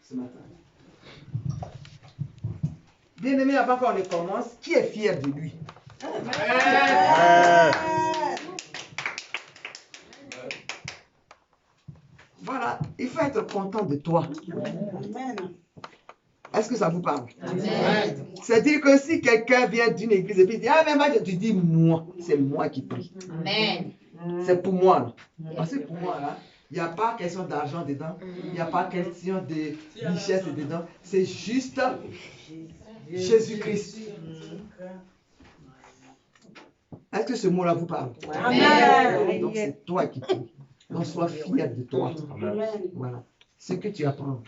ce matin. Bien-aimé, avant qu'on ne commence, qui est fier de lui? Voilà, il faut être content de toi. Est-ce que ça vous parle? C'est-à-dire que si quelqu'un vient d'une église et puis dit, ah mais moi, tu dis moi, c'est moi qui prie. Amen. C'est pour moi. Parce que pour moi, là, il n'y a pas question d'argent dedans, il n'y a pas question de richesse dedans, c'est juste Jésus-Christ. Est-ce que ce mot-là vous parle? Amen. Donc c'est toi qui pries. Donc sois fier de toi. Voilà. Ce que tu apprends,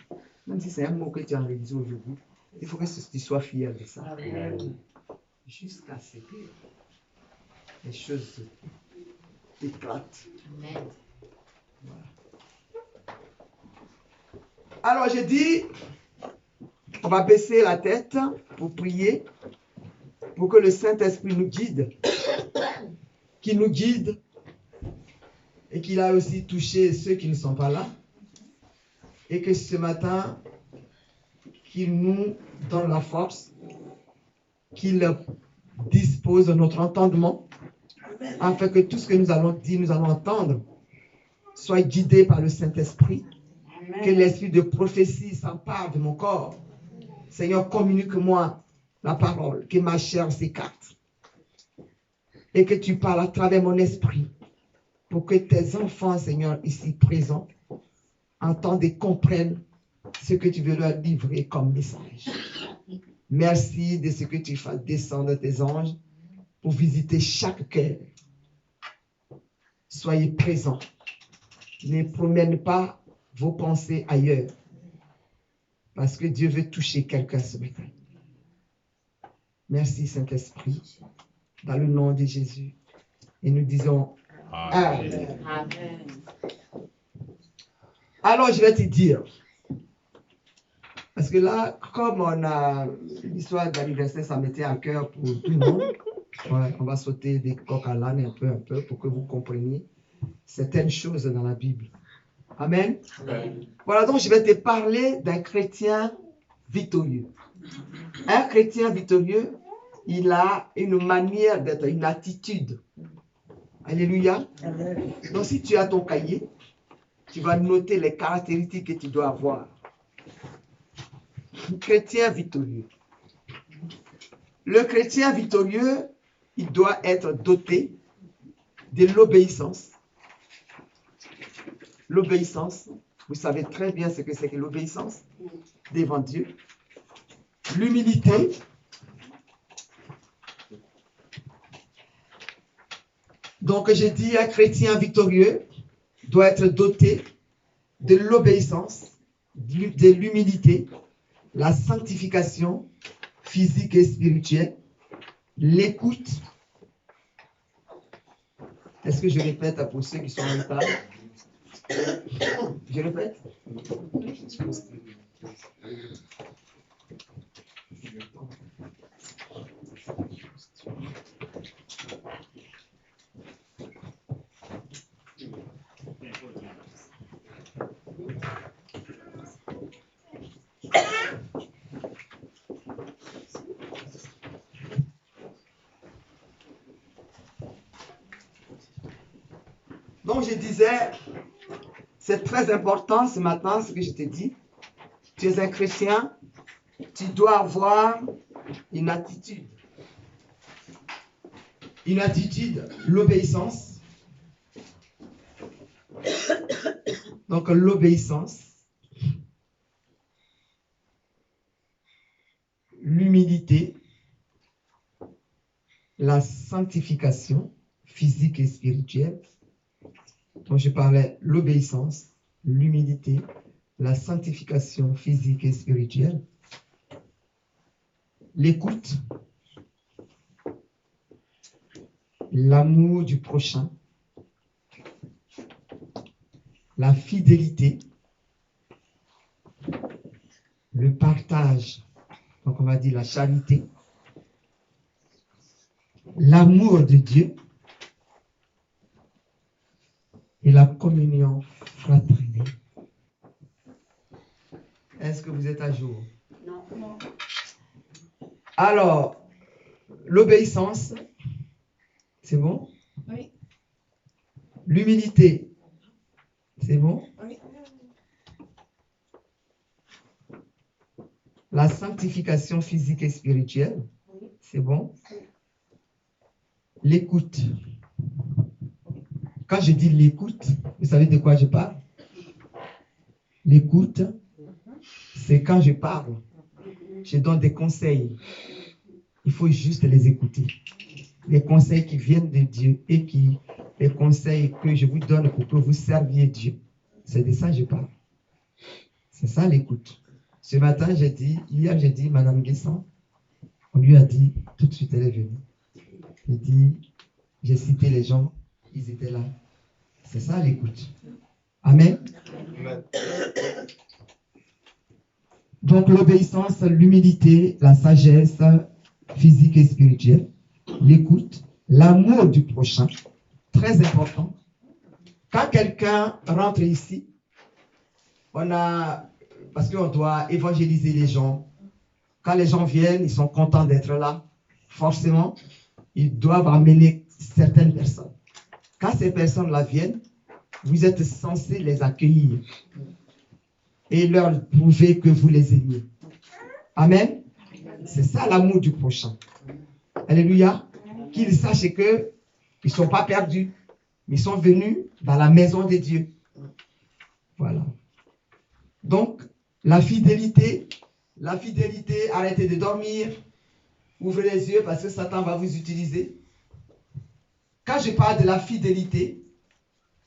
même si c'est un mot que tu as réalisé aujourd'hui, il faut que tu sois fier de ça. Jusqu'à ce que les choses éclatent. Voilà. Alors j'ai dit, on va baisser la tête pour prier, pour que le Saint-Esprit nous guide, qu'il nous guide et qu'il a aussi touché ceux qui ne sont pas là. Et que ce matin, qu'il nous donne la force, qu'il dispose de notre entendement, afin que tout ce que nous allons dire, nous allons entendre, soit guidé par le Saint-Esprit, que l'esprit de prophétie s'empare de mon corps. Seigneur, communique-moi la parole, que ma chair s'écarte, et que tu parles à travers mon esprit, pour que tes enfants, Seigneur, ici présents, entendent et comprennent ce que tu veux leur livrer comme message. Merci de ce que tu fasses descendre tes anges pour visiter chaque cœur. Soyez présents. Ne promène pas vos pensées ailleurs. Parce que Dieu veut toucher quelqu'un ce matin. Merci Saint-Esprit. Dans le nom de Jésus. Et nous disons Amen. Amen. Alors je vais te dire. Parce que là, comme on a l'histoire d'anniversaire, ça m'était à cœur pour tout le monde. Ouais, on va sauter des coqs à l'âne un peu pour que vous compreniez certaines choses dans la Bible. Amen. Amen. Voilà, donc je vais te parler d'un chrétien victorieux. Un chrétien victorieux, il a une manière d'être, une attitude. Alléluia. Amen. Donc si tu as ton cahier, tu vas noter les caractéristiques que tu dois avoir. Chrétien victorieux. Le chrétien victorieux, il doit être doté de l'obéissance. L'obéissance, vous savez très bien ce que c'est que l'obéissance devant Dieu. L'humilité. Donc, j'ai dit, un chrétien victorieux doit être doté de l'obéissance, de l'humilité, la sanctification physique et spirituelle, l'écoute. Est-ce que je répète pour ceux qui sont en retard? Je répète? Donc je disais, c'est très important ce matin, ce que je te dis. Tu es un chrétien, tu dois avoir une attitude. Une attitude, l'obéissance. Donc l'obéissance, l'humilité, la sanctification physique et spirituelle. Donc je parlais l'obéissance, l'humilité, la sanctification physique et spirituelle, l'écoute, l'amour du prochain, la fidélité, le partage, donc on va dire la charité, l'amour de Dieu et la communion fraternelle. Est-ce que vous êtes à jour? Non. Alors, l'obéissance, c'est bon? Oui. L'humilité, c'est bon? Oui. La sanctification physique et spirituelle, c'est bon? L'écoute. Quand je dis l'écoute, vous savez de quoi je parle? L'écoute, c'est quand je parle, je donne des conseils. Il faut juste les écouter. Les conseils qui viennent de Dieu et les conseils que je vous donne pour que vous serviez Dieu. C'est de ça que je parle. C'est ça l'écoute. Ce matin, hier j'ai dit, Madame Guesson, on lui a dit, tout de suite elle est venue. J'ai cité les gens, ils étaient là. C'est ça l'écoute. Amen. Amen. Donc l'obéissance, l'humilité, la sagesse physique et spirituelle, l'écoute, l'amour du prochain, très important. Quand quelqu'un rentre ici, parce qu'on doit évangéliser les gens. Quand les gens viennent, ils sont contents d'être là. Forcément, ils doivent amener certaines personnes. Quand ces personnes-là viennent, vous êtes censés les accueillir et leur prouver que vous les aimez. Amen. C'est ça l'amour du prochain. Alléluia. Qu'ils sachent qu'ils ne sont pas perdus, mais ils sont venus dans la maison de Dieu. Voilà. Donc, la fidélité, arrêtez de dormir, ouvrez les yeux parce que Satan va vous utiliser. Quand je parle de la fidélité,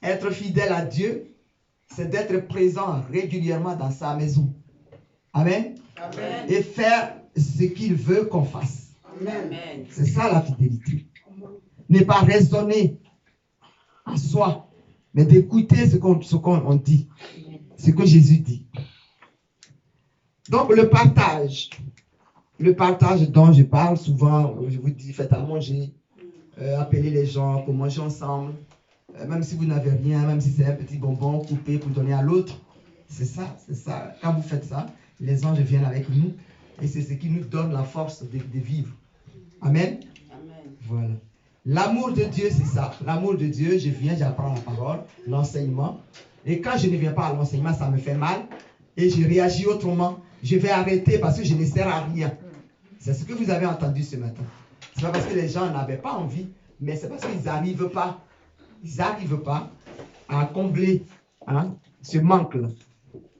être fidèle à Dieu, c'est d'être présent régulièrement dans sa maison. Amen. Amen. Et faire ce qu'il veut qu'on fasse. Amen. C'est ça la fidélité. Ne pas raisonner à soi, mais d'écouter ce qu'on dit, ce que Jésus dit. Donc le partage dont je parle souvent, je vous dis faites à manger, appelez les gens pour manger ensemble, même si vous n'avez rien, même si c'est un petit bonbon coupé pour donner à l'autre, c'est ça. Quand vous faites ça, les anges viennent avec nous et c'est ce qui nous donne la force de vivre. Amen. Amen. Voilà. L'amour de Dieu, c'est ça. L'amour de Dieu, je viens, j'apprends la parole, l'enseignement. Et quand je ne viens pas à l'enseignement, ça me fait mal. Et je réagis autrement. Je vais arrêter parce que je ne sers à rien. C'est ce que vous avez entendu ce matin. Ce n'est pas parce que les gens n'avaient pas envie, mais c'est parce qu'ils n'arrivent pas. Ils n'arrivent pas à combler ce manque-là.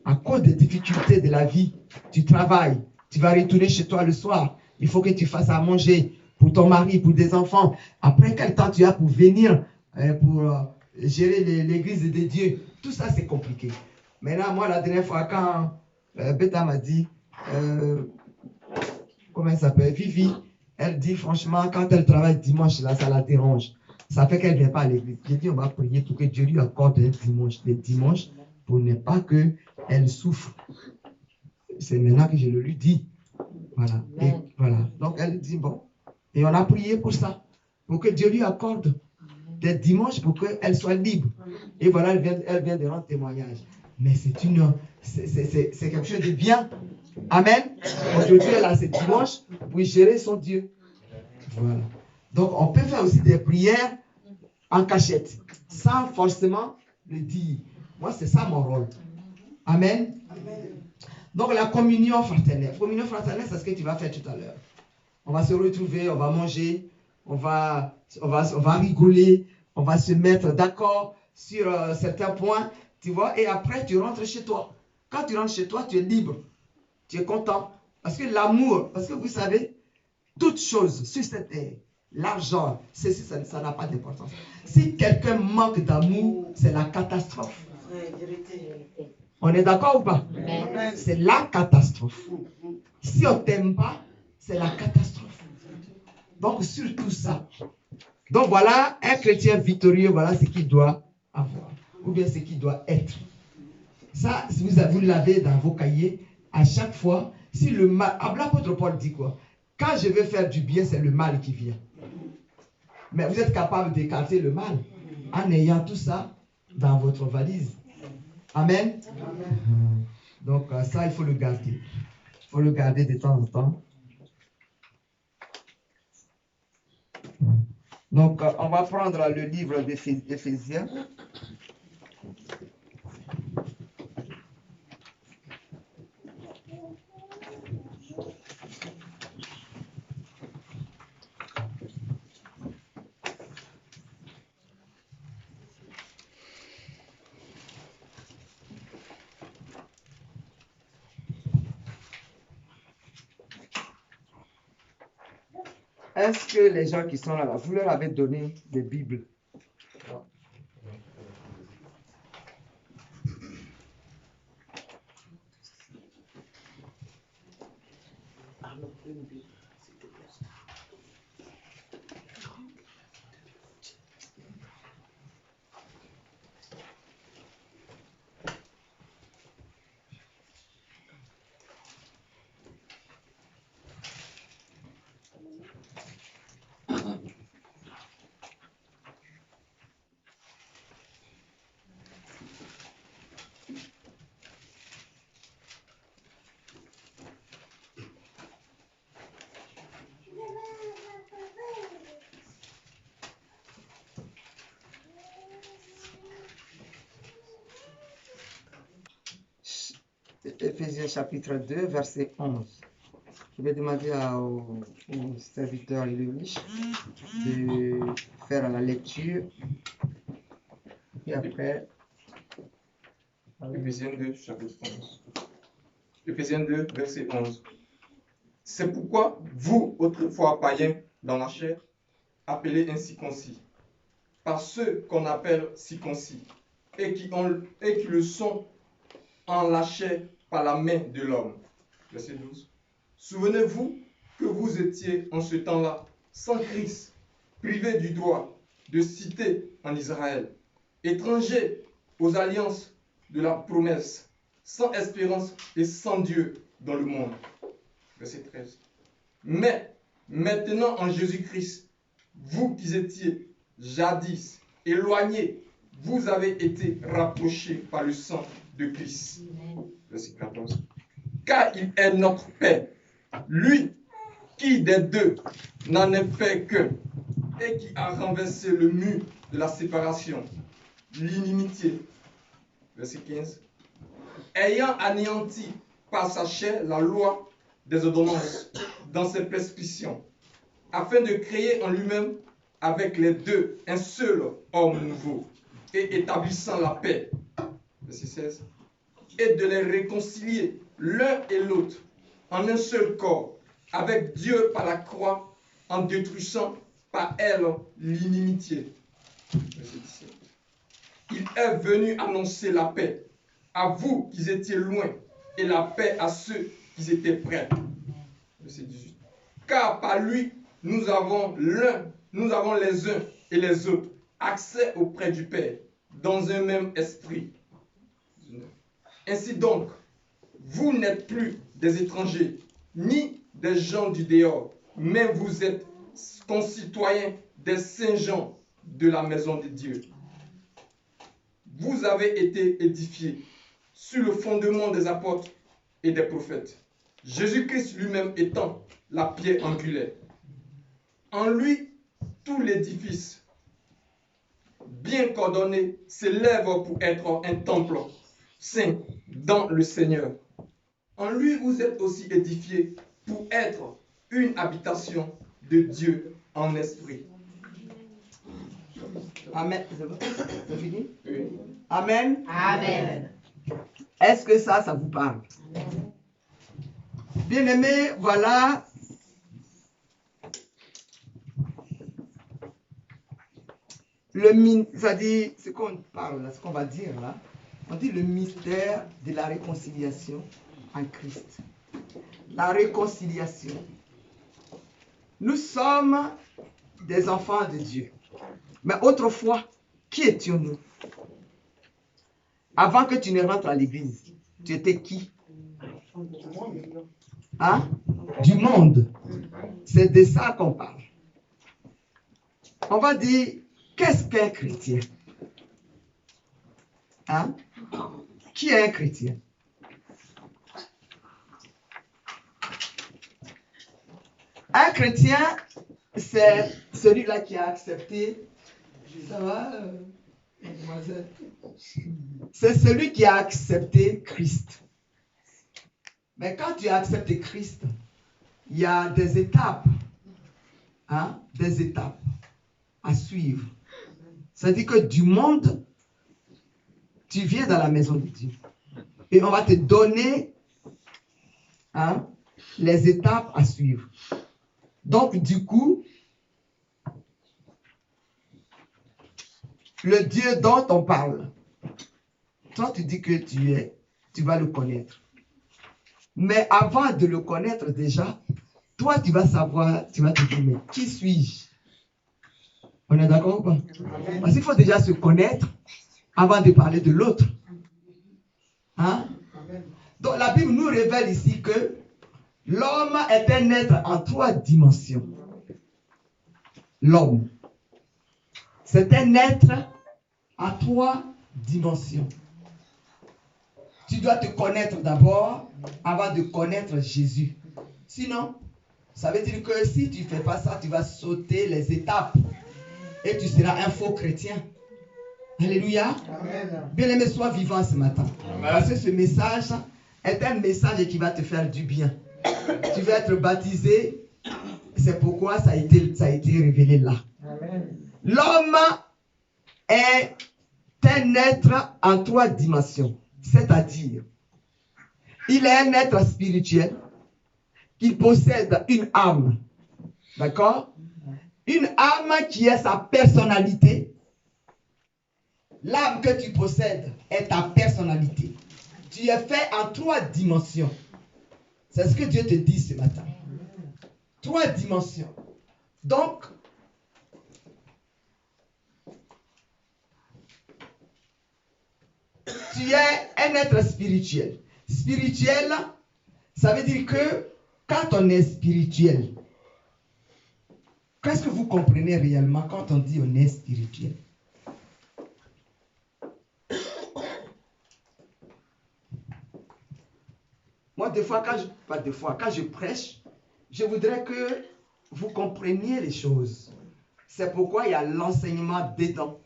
À cause des difficultés de la vie, tu travailles, tu vas retourner chez toi le soir. Il faut que tu fasses à manger pour ton mari, pour des enfants. Après, quel temps tu as pour venir, pour gérer l'église de Dieu? Tout ça, c'est compliqué. Maintenant, moi, la dernière fois, quand Beta m'a dit, comment elle s'appelle, Vivi, elle dit franchement, quand elle travaille dimanche, là, ça la dérange. Ça fait qu'elle ne vient pas à l'église. J'ai dit, on va prier pour que Dieu lui accorde des dimanches pour ne pas qu'elle souffre. C'est maintenant que je le lui dis. Voilà. Et voilà. Donc, elle dit, bon. Et on a prié pour ça. Pour que Dieu lui accorde des dimanches pour qu'elle soit libre. Et voilà, elle vient de rendre témoignage. Mais c'est quelque chose de bien. Amen. Aujourd'hui, elle a ses dimanches pour gérer son Dieu. Voilà. Donc, on peut faire aussi des prières en cachette, sans forcément le dire. Moi, c'est ça mon rôle. Amen. Donc, la communion fraternelle. Communion fraternelle, c'est ce que tu vas faire tout à l'heure. On va se retrouver, on va manger, on va rigoler, on va se mettre d'accord sur certains points, tu vois, et après, tu rentres chez toi. Quand tu rentres chez toi, tu es libre, tu es content. Parce que l'amour, parce que vous savez, toute chose sur cette terre, l'argent, ça n'a pas d'importance. Si quelqu'un manque d'amour, c'est la catastrophe. On est d'accord ou pas? C'est la catastrophe. Si on ne t'aime pas, c'est la catastrophe. Donc, sur tout ça. Donc, voilà, un chrétien victorieux, voilà ce qu'il doit avoir. Ou bien ce qu'il doit être. Ça, si vous l'avez dans vos cahiers, à chaque fois, si le mal... L'apôtre Paul dit quoi? Quand je veux faire du bien, c'est le mal qui vient. Mais vous êtes capable d'écarter le mal en ayant tout ça dans votre valise. Amen. Donc, ça, il faut le garder. Il faut le garder de temps en temps. Donc, on va prendre le livre d'Éphésiens. Est-ce que les gens qui sont là, vous leur avez donné des Bibles? Éphésiens chapitre 2, verset 11. Je vais demander au serviteur Iléolich de faire la lecture. Et après... Éphésiens 2, chapitre 11. Éphésiens 2, verset 11. C'est pourquoi vous, autrefois païens dans la chair, appelés incirconcis, par ceux qu'on appelle circoncis, et qui le sont en la chair par la main de l'homme. Verset 12. Souvenez-vous que vous étiez en ce temps-là sans Christ, privés du droit de cité en Israël, étrangers aux alliances de la promesse, sans espérance et sans Dieu dans le monde. Verset 13. Mais maintenant en Jésus-Christ, vous qui étiez jadis éloignés, vous avez été rapprochés par le sang de Christ. Verset 14. Car il est notre Père, lui qui des deux n'en est fait qu'un, et qui a renversé le mur de la séparation, l'inimitié. Verset 15. Ayant anéanti par sa chair la loi des ordonnances dans ses prescriptions, afin de créer en lui-même avec les deux un seul homme nouveau, et établissant la paix. Verset 16. Et de les réconcilier l'un et l'autre en un seul corps, avec Dieu par la croix, en détruisant par elle l'inimitié. Verset 17. Il est venu annoncer la paix à vous qui étiez loin, et la paix à ceux qui étaient près. Verset 18. Car par lui, nous avons les uns et les autres accès auprès du Père, dans un même esprit. Ainsi donc, vous n'êtes plus des étrangers, ni des gens du dehors, mais vous êtes concitoyens des saints gens de la maison de Dieu. Vous avez été édifiés sur le fondement des apôtres et des prophètes, Jésus-Christ lui-même étant la pierre angulaire. En lui, tout l'édifice, bien coordonné, s'élève pour être un temple saint dans le Seigneur. En lui, vous êtes aussi édifiés pour être une habitation de Dieu en esprit. Amen. C'est fini? Oui. Amen. Amen. Est-ce que ça vous parle? Bien-aimés, voilà. C'est-à-dire, ce qu'on parle là, ce qu'on va dire là, on dit le mystère de la réconciliation en Christ. La réconciliation. Nous sommes des enfants de Dieu. Mais autrefois, qui étions-nous? Avant que tu ne rentres à l'église, tu étais qui? Hein? Du monde. C'est de ça qu'on parle. On va dire, qu'est-ce qu'un chrétien? Hein? Qui est un chrétien? Un chrétien, c'est celui-là qui a accepté. Ça va, mademoiselle? C'est celui qui a accepté Christ. Mais quand tu as accepté Christ, il y a des étapes. Hein, des étapes à suivre. C'est-à-dire que du monde, tu viens dans la maison de Dieu. Et on va te donner les étapes à suivre. Donc, du coup, le Dieu dont on parle, toi, tu dis que tu vas le connaître. Mais avant de le connaître déjà, toi, tu vas savoir, tu vas te dire, mais qui suis-je? On est d'accord ou pas? Parce qu'il faut déjà se connaître avant de parler de l'autre. Hein? Donc, la Bible nous révèle ici que l'homme est un être en 3 dimensions. L'homme, c'est un être à 3 dimensions. Tu dois te connaître d'abord avant de connaître Jésus. Sinon, ça veut dire que si tu ne fais pas ça, tu vas sauter les étapes et tu seras un faux chrétien. Alléluia. Bien-aimé, sois vivant ce matin. Amen. Parce que ce message est un message qui va te faire du bien. Tu vas être baptisé. C'est pourquoi ça a été révélé là. L'homme est un être en 3 dimensions. C'est-à-dire, il est un être spirituel qui possède une âme. D'accord? Une âme qui est sa personnalité. L'âme que tu possèdes est ta personnalité. Tu es fait en 3 dimensions. C'est ce que Dieu te dit ce matin. 3 dimensions. Donc, tu es un être spirituel. Spirituel, ça veut dire que quand on est spirituel, qu'est-ce que vous comprenez réellement quand on dit on est spirituel? Moi, quand je prêche, je voudrais que vous compreniez les choses. C'est pourquoi il y a l'enseignement dedans.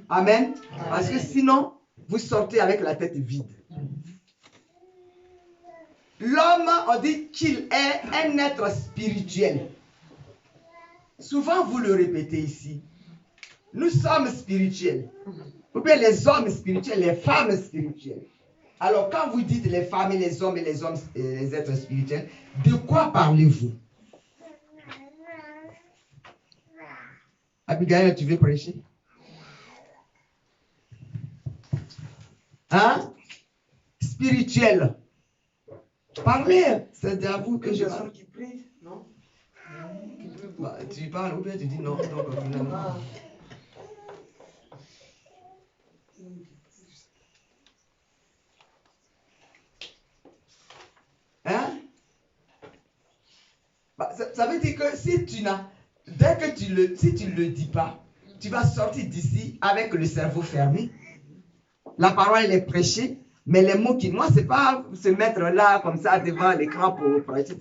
Amen. Parce que sinon, vous sortez avec la tête vide. L'homme, on dit qu'il est un être spirituel. Souvent, vous le répétez ici. Nous sommes spirituels. Ou bien les hommes spirituels, les femmes spirituelles. Alors, quand vous dites les femmes et les hommes et les êtres spirituels, de quoi parlez-vous? Abigail, tu veux prêcher? Hein? Spirituel. Parlez. C'est à vous que je parle. Qui prie, non? Bah, tu parles ou bien tu dis non. Donc, finalement. Hein? Bah, ça veut dire que si tu ne le dis pas, tu vas sortir d'ici avec le cerveau fermé. La parole elle est prêchée, mais les mots qui... Moi, c'est pas se mettre là comme ça devant l'écran pour prêcher.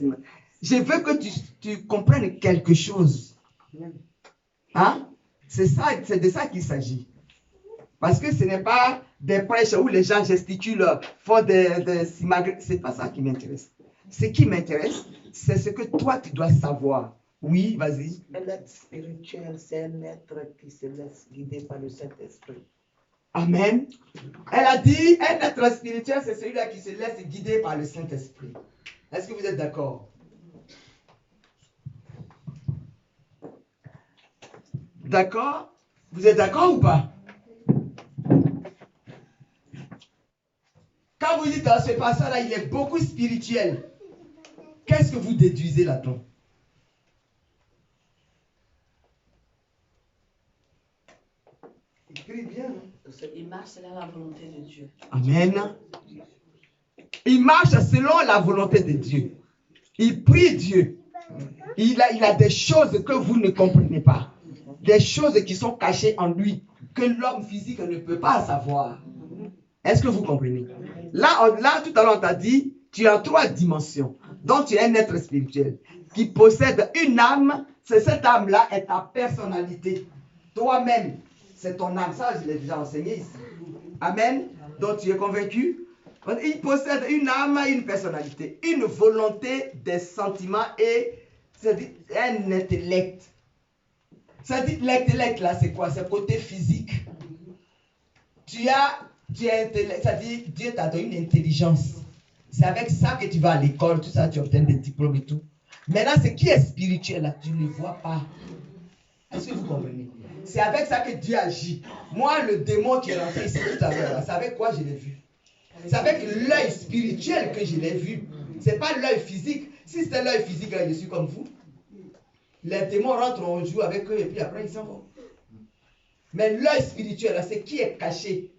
Je veux que tu comprennes quelque chose. Hein? C'est de ça qu'il s'agit. Parce que ce n'est pas des prêches où les gens gesticulent, font des simagres. C'est pas ça qui m'intéresse. Ce qui m'intéresse, c'est ce que toi, tu dois savoir. Oui, vas-y. Un être spirituel, c'est un être qui se laisse guider par le Saint-Esprit. Amen. Elle a dit, un être spirituel, c'est celui-là qui se laisse guider par le Saint-Esprit. Est-ce que vous êtes d'accord? D'accord? Vous êtes d'accord ou pas? Quand vous dites, dans ce passage-là, il est beaucoup spirituel, qu'est-ce que vous déduisez là-dedans? Il prie bien, hein? Il marche selon la volonté de Dieu. Amen. Il marche selon la volonté de Dieu. Il prie Dieu. Il a des choses que vous ne comprenez pas. Des choses qui sont cachées en lui, que l'homme physique ne peut pas savoir. Est-ce que vous comprenez? Là, tout à l'heure, on t'a dit, tu es en 3 dimensions. Donc, tu es un être spirituel. qui possède une âme, c'est cette âme-là est ta personnalité. Toi-même, c'est ton âme. Ça, je l'ai déjà enseigné ici. Amen. Donc, tu es convaincu? Il possède une âme, une personnalité, une volonté, des sentiments et c'est-à-dire un intellect. C'est-à-dire l'intellect là, c'est quoi? C'est le côté physique. Tu es intellect, c'est-à-dire Dieu t'a donné une intelligence. C'est avec ça que tu vas à l'école, tout ça, tu obtiens des diplômes et tout. Maintenant, ce qui est spirituel là, tu ne le vois pas. Est-ce que vous comprenez? C'est avec ça que Dieu agit. Moi, le démon qui est rentré ici tout à l'heure, c'est avec quoi je l'ai vu? C'est avec l'œil spirituel que je l'ai vu. Ce n'est pas l'œil physique. Si c'était l'œil physique, là, je suis comme vous. Les démons rentrent, on joue avec eux et puis après ils s'en vont. Mais l'œil spirituel, là, c'est qui est caché.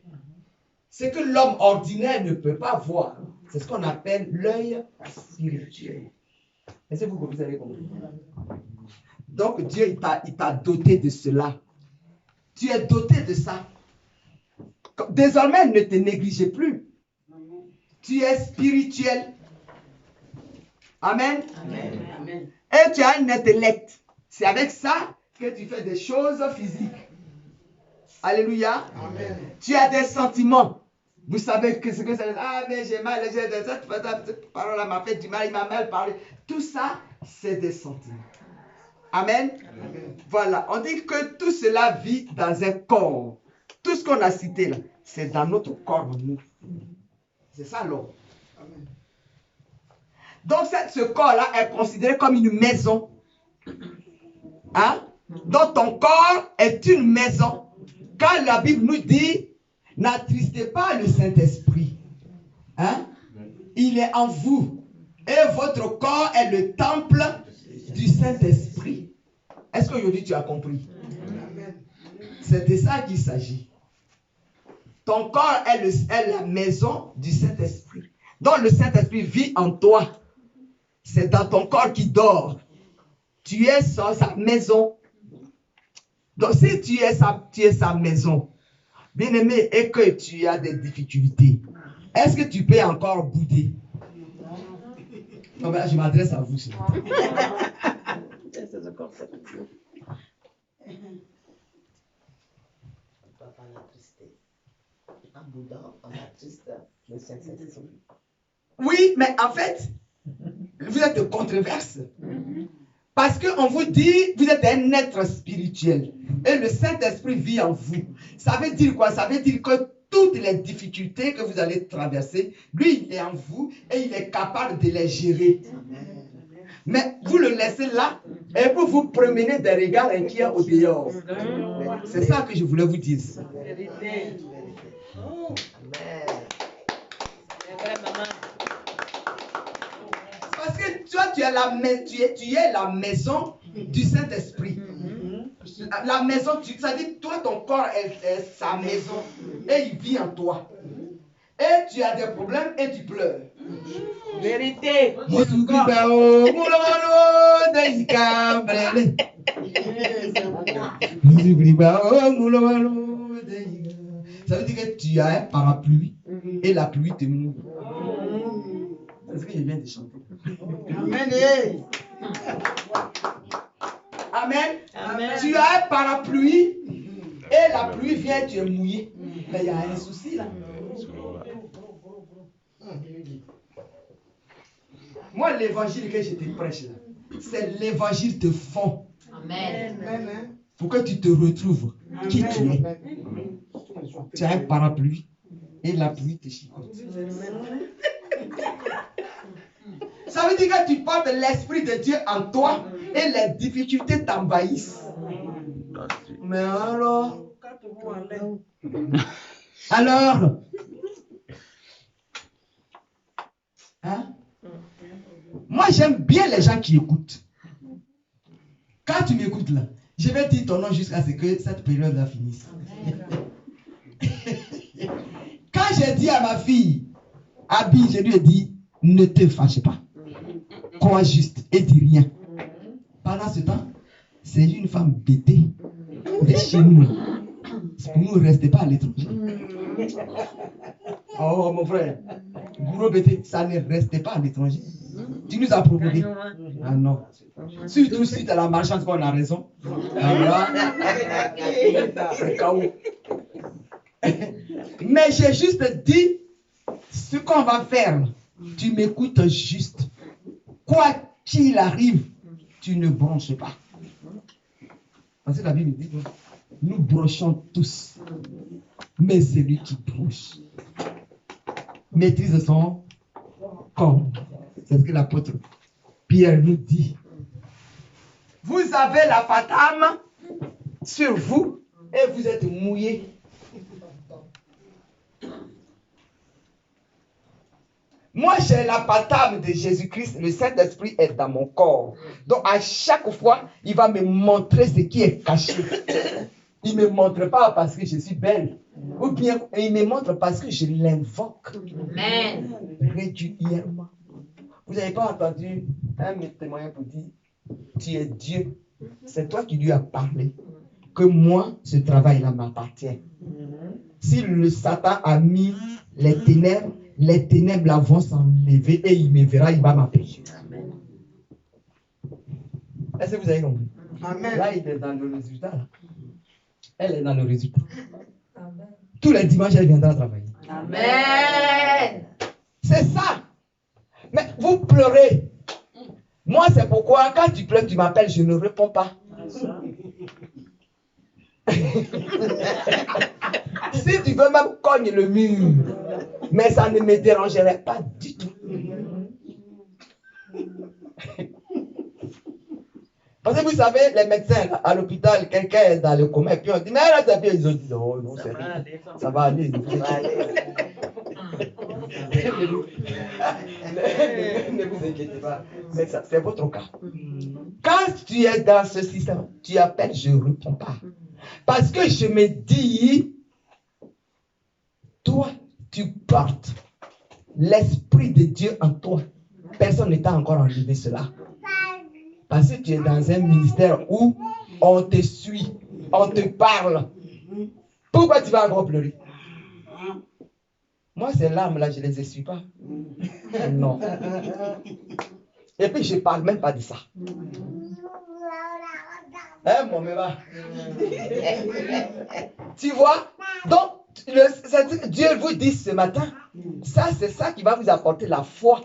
C'est que l'homme ordinaire ne peut pas voir. C'est ce qu'on appelle l'œil spirituel. Est-ce que vous avez compris? Donc Dieu, il t'a doté de cela. Tu es doté de ça. Désormais, ne te négligez plus. Tu es spirituel. Amen. Amen. Amen. Et tu as un intellect. C'est avec ça que tu fais des choses physiques. Alléluia. Amen. Tu as des sentiments. Vous savez que ce que ça veut dire. Ah, mais j'ai mal, cette parole-là m'a fait du mal, il m'a mal parlé. Tout ça, c'est des sentiments. Amen. Amen. Voilà. On dit que tout cela vit dans un corps. Tout ce qu'on a cité là, c'est dans notre corps, nous. C'est ça l'homme. Donc ce corps-là est considéré comme une maison. Hein? Donc ton corps est une maison. Quand la Bible nous dit, n'attristez pas le Saint-Esprit. Hein? Il est en vous. Et votre corps est le temple du Saint-Esprit. Est-ce qu'aujourd'hui tu as compris? C'est de ça qu'il s'agit. Ton corps est la maison du Saint-Esprit. Donc le Saint-Esprit vit en toi. C'est dans ton corps qui dort. Tu es sa maison. Donc si tu es sa maison, bien aimé, et que tu as des difficultés, est-ce que tu peux encore bouder? Non, mais là, je m'adresse à vous. En boudant, on attriste le Saint-Esprit. Oui, mais en fait, vous êtes de controverse. Parce qu'on vous dit, vous êtes un être spirituel. Et le Saint-Esprit vit en vous. Ça veut dire quoi? Ça veut dire que toutes les difficultés que vous allez traverser, lui, il est en vous et il est capable de les gérer. Mais vous le laissez là et vous promenez des regards inquiets au dehors. C'est ça que je voulais vous dire. Parce que toi, tu es la maison du Saint-Esprit. La maison, ça dit, toi, ton corps est sa maison et il vit en toi. Et tu as des problèmes et tu pleures. Vérité. Ça veut dire que tu as un parapluie et la pluie te mouille. C'est ce que je viens de chanter. Amen. Amen. Amen. Tu as un parapluie et la pluie vient, tu es mouillé. Mais il y a un souci là. Moi, l'évangile que je te prêche là, c'est l'évangile de fond. Amen. Pour que tu te retrouves qui tu es. Tu as un parapluie et la pluie te chicote. Ça veut dire que tu portes l'Esprit de Dieu en toi et les difficultés t'envahissent. Mais alors? Alors? Hein? Moi, j'aime bien les gens qui écoutent. Quand tu m'écoutes là, je vais dire ton nom jusqu'à ce que cette période-là finisse. Quand j'ai dit à ma fille, Abby, je lui ai dit, ne te fâche pas. Crois juste et dis rien. Pendant ce temps, c'est une femme bêtée de chez nous. Pour nous, ne restez pas à l'étranger. Oh, mon frère, gros bêté, ça ne restait pas à l'étranger. Tu nous as provoqué. Ah non. Surtout si tu as la marchande qu'on a raison. Alors là, c'est KO. Mais j'ai juste dit ce qu'on va faire. Tu m'écoutes juste. Quoi qu'il arrive, tu ne bronches pas. Parce que la Bible dit, nous brochons tous. Mais celui qui bronche maîtrise son corps. C'est ce que l'apôtre Pierre nous dit. Vous avez la patame sur vous et vous êtes mouillés. Moi, j'ai la patame de Jésus-Christ. Le Saint-Esprit est dans mon corps. Donc, à chaque fois, il va me montrer ce qui est caché. Il ne me montre pas parce que je suis belle. Ou bien, il me montre parce que je l'invoque. Amen. Régulièrement. Vous n'avez pas entendu un témoignage pour dire, tu es Dieu. C'est toi qui lui as parlé. Que moi, ce travail-là m'appartient. Si le Satan a mis les ténèbres là vont s'enlever et il me verra, il va m'appeler. Est-ce que vous avez compris? Amen. Là, il est dans le résultat. Là. Elle est dans le résultat. Amen. Tous les dimanches, elle viendra travailler. Amen. C'est ça. Mais vous pleurez. Moi, c'est pourquoi quand tu pleures, tu m'appelles, je ne réponds pas. Si tu veux même cogne le mur, mais ça ne me dérangerait pas du tout. Parce que vous savez, les médecins à l'hôpital, quelqu'un est dans le coma, et puis on dit, mais là, ça fait, ils ont dit, non, non, ça va aller. Ne vous inquiétez pas, c'est votre cas. Quand tu es dans ce système, tu appelles, je ne réponds pas. Parce que je me dis, toi, tu portes l'Esprit de Dieu en toi. Personne ne t'a encore enlevé cela. Parce que tu es dans un ministère où on te suit, on te parle. Pourquoi tu vas encore pleurer? Moi, ces larmes-là, je ne les essuie pas. Non. Et puis, je ne parle même pas de ça. Hein, mon méma? Tu vois? Donc, Dieu vous dit ce matin, ça, c'est ça qui va vous apporter la foi.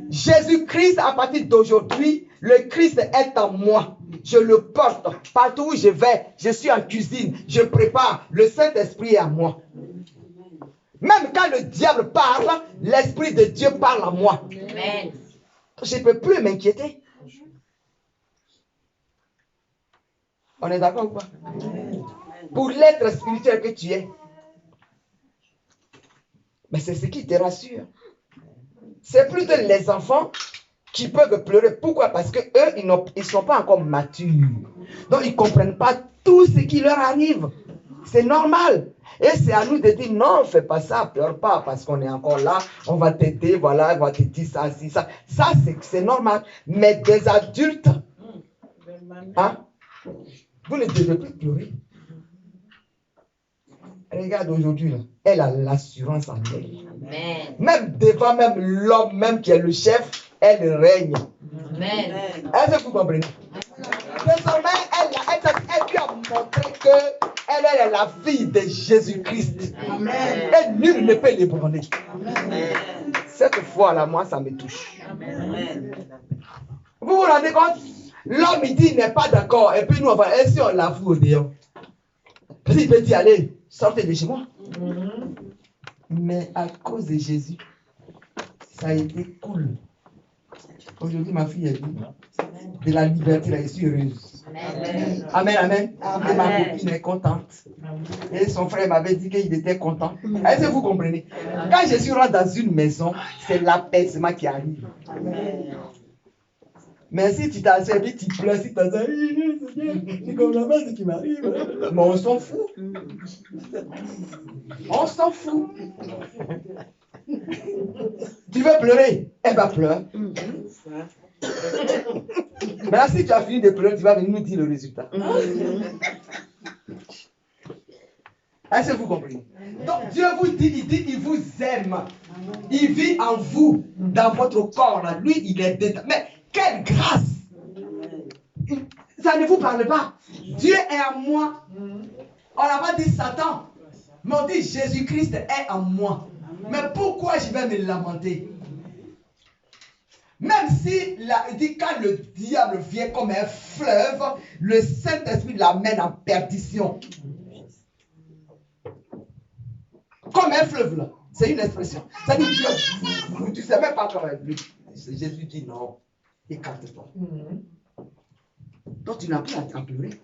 Jésus-Christ, à partir d'aujourd'hui, le Christ est en moi. Je le porte. Partout où je vais, je suis en cuisine, je prépare. Le Saint-Esprit est en moi. Même quand le diable parle, l'Esprit de Dieu parle en moi. Amen. Je ne peux plus m'inquiéter. On est d'accord ou pas? Pour l'être spirituel que tu es. Mais c'est ce qui te rassure. C'est plutôt les enfants qui peuvent pleurer. Pourquoi? Parce qu'eux, ils ne sont pas encore matures. Donc, ils ne comprennent pas tout ce qui leur arrive. C'est normal. Et c'est à nous de dire, non, fais pas ça, pleure pas, parce qu'on est encore là, on va t'aider, voilà, on va te dire ça, si, ça. Ça, c'est normal. Mais des adultes, hein, vous ne devez plus pleurer. Regarde aujourd'hui, là, elle a l'assurance en elle. Amen. Même devant même l'homme même qui est le chef, elle règne. Amen. Est-ce que vous comprenez? Désormais, elle lui a montré qu'elle est la fille de Jésus-Christ. Et nul ne peut l'ébranler. Cette fois-là, moi, ça me touche. Amen. Vous vous rendez compte? L'homme, il dit, il n'est pas d'accord. Et puis nous, et si on l'avoue au dehors? Parce qu'il peut dire, allez, sortez de chez moi. Mais à cause de Jésus, ça a été cool. Aujourd'hui, ma fille est libre. De la liberté, là, je suis heureuse. Amen, amen. Et ma copine est contente. Et son frère m'avait dit qu'il était content. Est-ce que vous comprenez? Quand je suis rentré dans une maison, c'est l'apaisement qui arrive. Mais si tu t'assois et puis tu pleures, si tu t'assois, je comprends pas ce qui m'arrive. Mais on s'en fout. On s'en fout. Tu veux pleurer? Eh bien, pleure. Maintenant, si tu as fini de pleurer, tu vas venir nous dire le résultat. Est-ce que vous comprenez? Donc Dieu vous dit, il vous aime. Il vit en vous, dans votre corps. Là. Lui, il est dedans. Mais quelle grâce! Ça ne vous parle pas. Dieu est en moi. On n'a pas dit Satan. Mais on dit Jésus-Christ est en moi. Mais pourquoi je vais me lamenter? Même si, il dit, quand le diable vient comme un fleuve, le Saint-Esprit l'amène en perdition. Comme un fleuve, là. C'est une expression. Ça dit Dieu, tu ne sais même pas comment lui. Jésus dit non, écarte-toi. Donc tu n'as plus à pleurer.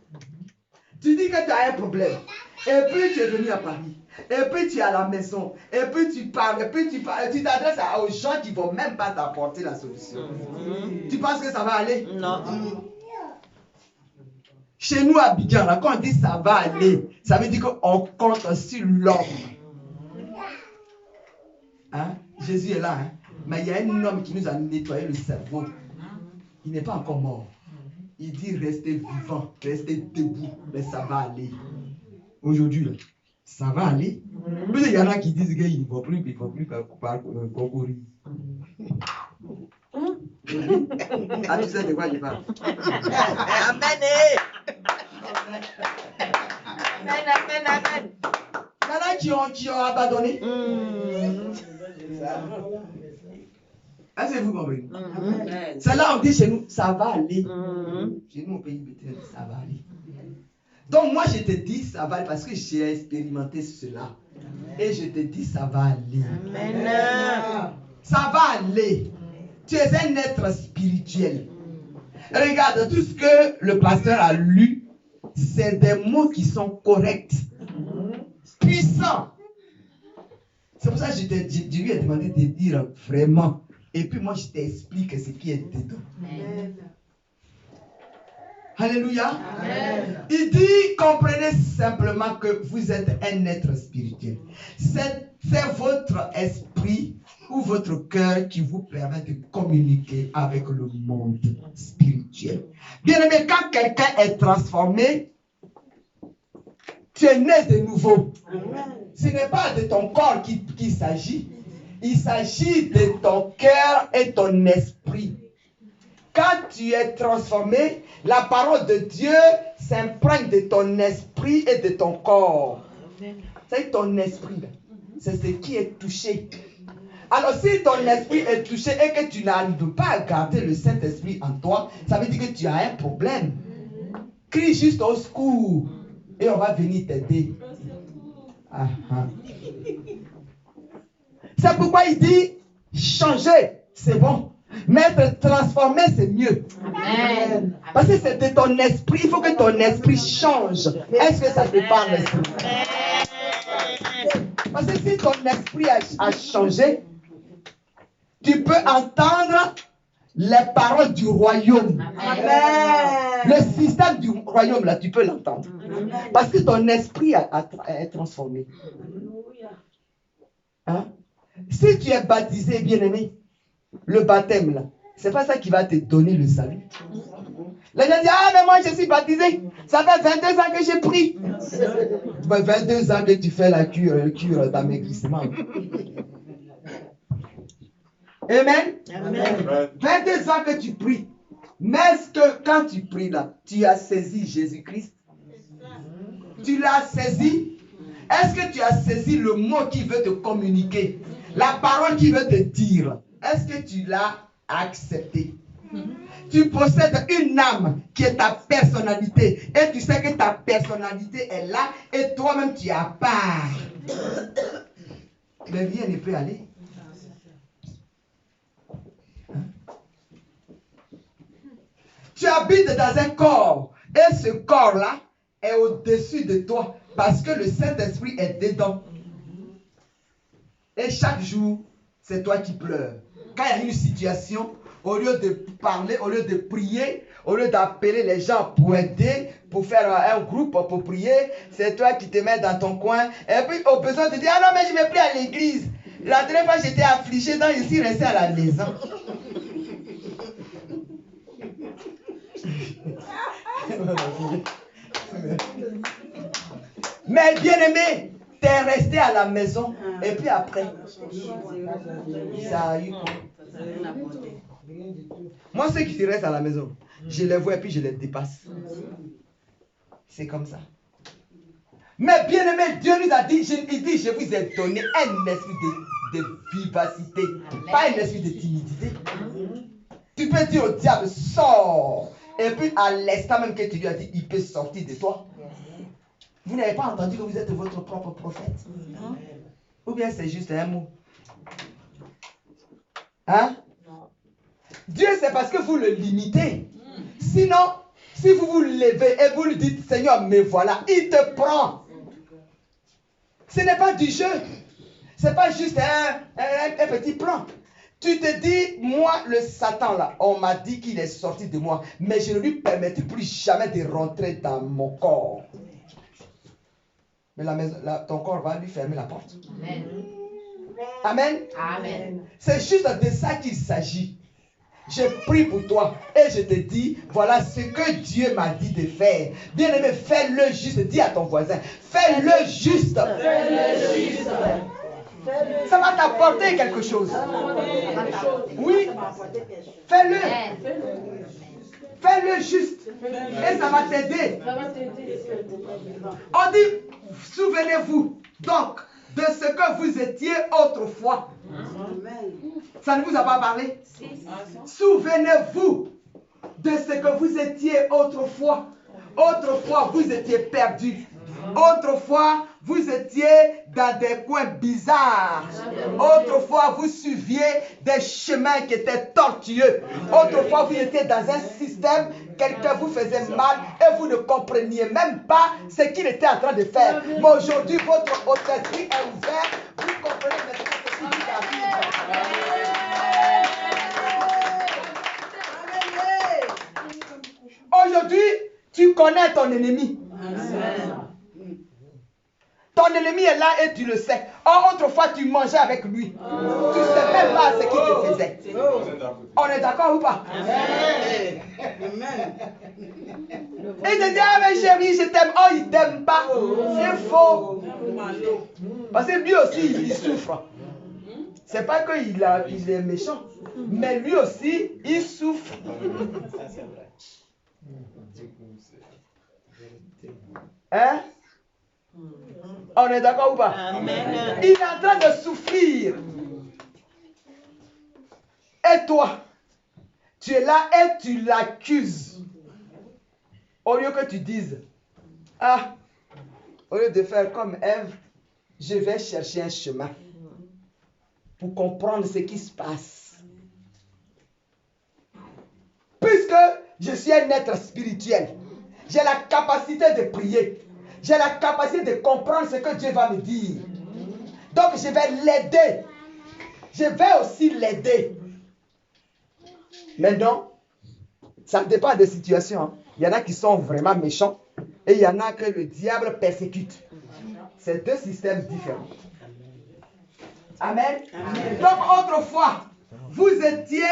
Tu dis que tu as un problème. Et puis tu es venu à Paris. Et puis tu es à la maison. Et puis tu parles. Et puis tu t'adresses aux gens qui ne vont même pas t'apporter la solution. Tu penses que ça va aller? Non. Chez nous à Abidjan, là, quand on dit ça va aller, ça veut dire qu'on compte sur l'homme. Hein? Jésus est là. Hein? Mais il y a un homme qui nous a nettoyé le cerveau. Il n'est pas encore mort. Il dit restez vivant, restez debout, mais ça va aller. Aujourd'hui, là, ça va aller. Mais il y en a qui disent qu'ils ne vont plus concourir. Ah, tu sais de quoi je parle? Amen. Amen. Il y en a qui ont abandonné. Est-ce que vous comprenez? C'est là on dit chez nous, ça va aller. Chez nous au pays Bethléem, ça va aller. Donc moi je te dis, ça va aller parce que j'ai expérimenté cela. Et je te dis, ça va aller. Ça va aller. Tu es un être spirituel. Regarde, tout ce que le pasteur a lu, c'est des mots qui sont corrects, puissants. C'est pour ça que je lui ai demandé de dire vraiment. Et puis moi, je t'explique ce qui est dedans. Amen. Alléluia. Amen. Il dit, comprenez simplement que vous êtes un être spirituel. C'est votre esprit ou votre cœur qui vous permet de communiquer avec le monde spirituel. Bien aimé, quand quelqu'un est transformé, tu es né de nouveau. Amen. Ce n'est pas de ton corps qu'il s'agit. Il s'agit de ton cœur et ton esprit. Quand tu es transformé, la parole de Dieu s'imprègne de ton esprit et de ton corps. C'est ton esprit. C'est ce qui est touché. Alors si ton esprit est touché et que tu n'arrives pas à garder le Saint-Esprit en toi, ça veut dire que tu as un problème. Crie juste au secours et on va venir t'aider. C'est pourquoi il dit changer, c'est bon. Mais être transformé, c'est mieux. Amen. Parce que c'est de ton esprit. Il faut que ton esprit change. Est-ce que ça te parle, l'esprit? Parce que si ton esprit a changé, tu peux entendre les paroles du royaume. Amen. Le système du royaume, là, tu peux l'entendre. Parce que ton esprit est transformé. Hein? Si tu es baptisé, bien-aimé, le baptême, là, c'est pas ça qui va te donner le salut. Les gens disent, ah, mais moi, je suis baptisé. Ça fait 22 ans que j'ai pris. 22 ans que tu fais la cure d'amaigrissement. Amen. Amen. 22 ans que tu pries. Mais est-ce que quand tu pries là, tu as saisi Jésus-Christ? Tu l'as saisi? Est-ce que tu as saisi le mot qui veut te communiquer? La parole qui veut te dire? Est-ce que tu l'as accepté? Tu possèdes une âme qui est ta personnalité. Et tu sais que ta personnalité est là et toi-même tu es à part. Mais rien ne peut aller. Tu habites dans un corps et ce corps-là est au-dessus de toi parce que le Saint-Esprit est dedans. Et chaque jour, c'est toi qui pleures. Quand il y a une situation, au lieu de parler, au lieu de prier, au lieu d'appeler les gens pour aider, pour faire un groupe pour prier, c'est toi qui te mets dans ton coin. Et puis, au besoin de dire, ah non, mais je ne vais plus à l'église. La dernière fois, j'étais affligée, donc je suis restée à la maison. Mais bien aimé, T'es resté à la maison et puis après, ça a eu quoi? Moi, ceux qui restent à la maison, je les vois et puis je les dépasse. C'est comme ça. Mais bien aimé, Dieu nous a dit, il dit, je vous ai donné un esprit de vivacité, pas un esprit de timidité. Tu peux dire au diable, sors. Et puis à l'instant même que tu lui as dit, il peut sortir de toi. Vous n'avez pas entendu que vous êtes votre propre prophète? Ou bien c'est juste un mot? Hein? Dieu, c'est parce que vous le limitez. Sinon, si vous vous levez et vous lui dites, Seigneur, me voilà, il te prend. Ce n'est pas du jeu. Ce n'est pas juste un petit plan. Tu te dis, moi, le Satan, là, on m'a dit qu'il est sorti de moi, mais je ne lui permettrai plus jamais de rentrer dans mon corps. Mais ton corps va lui fermer la porte. Amen. Amen. Amen. C'est juste de ça qu'il s'agit. Je prie pour toi et je te dis, voilà ce que Dieu m'a dit de faire. Bien-aimé, fais-le juste. Dis à ton voisin, fais-le juste. Fais-le juste. Ça va t'apporter quelque chose. Oui. Fais-le. Fais-le juste. Et ça va t'aider. On dit, souvenez-vous donc de ce que vous étiez autrefois. Ça ne vous a pas parlé? Souvenez-vous de ce que vous étiez autrefois. Autrefois, vous étiez perdus. Autrefois, vous étiez dans des coins bizarres. Autrefois, vous suiviez des chemins qui étaient tortueux. Autrefois, vous étiez dans un système, quelqu'un vous faisait mal et vous ne compreniez même pas ce qu'il était en train de faire. Mais aujourd'hui, votre esprit est ouvert. Vous comprenez maintenant ce qui vous arrive. Aujourd'hui, tu connais ton ennemi. Ton ennemi est là et tu le sais. Or, autrefois, tu mangeais avec lui. Tu ne sais même pas ce qu'il te faisait. On est d'accord ou pas? Il te dit, ah mais chérie, je t'aime. Oh, il ne t'aime pas. C'est faux. Parce que lui aussi, il souffre. C'est pas qu'il est méchant. Mais lui aussi, il souffre. Hein? On est d'accord ou pas? Amen. Il est en train de souffrir. Et toi, tu es là et tu l'accuses. Au lieu que tu dises, ah, au lieu de faire comme Ève, je vais chercher un chemin pour comprendre ce qui se passe. Puisque je suis un être spirituel, j'ai la capacité de prier. J'ai la capacité de comprendre ce que Dieu va me dire. Donc je vais l'aider. Je vais aussi l'aider. Mais non, ça dépend des situations. Hein. Il y en a qui sont vraiment méchants et il y en a que le diable persécute. C'est deux systèmes différents. Amen. Amen. Donc autrefois, vous étiez,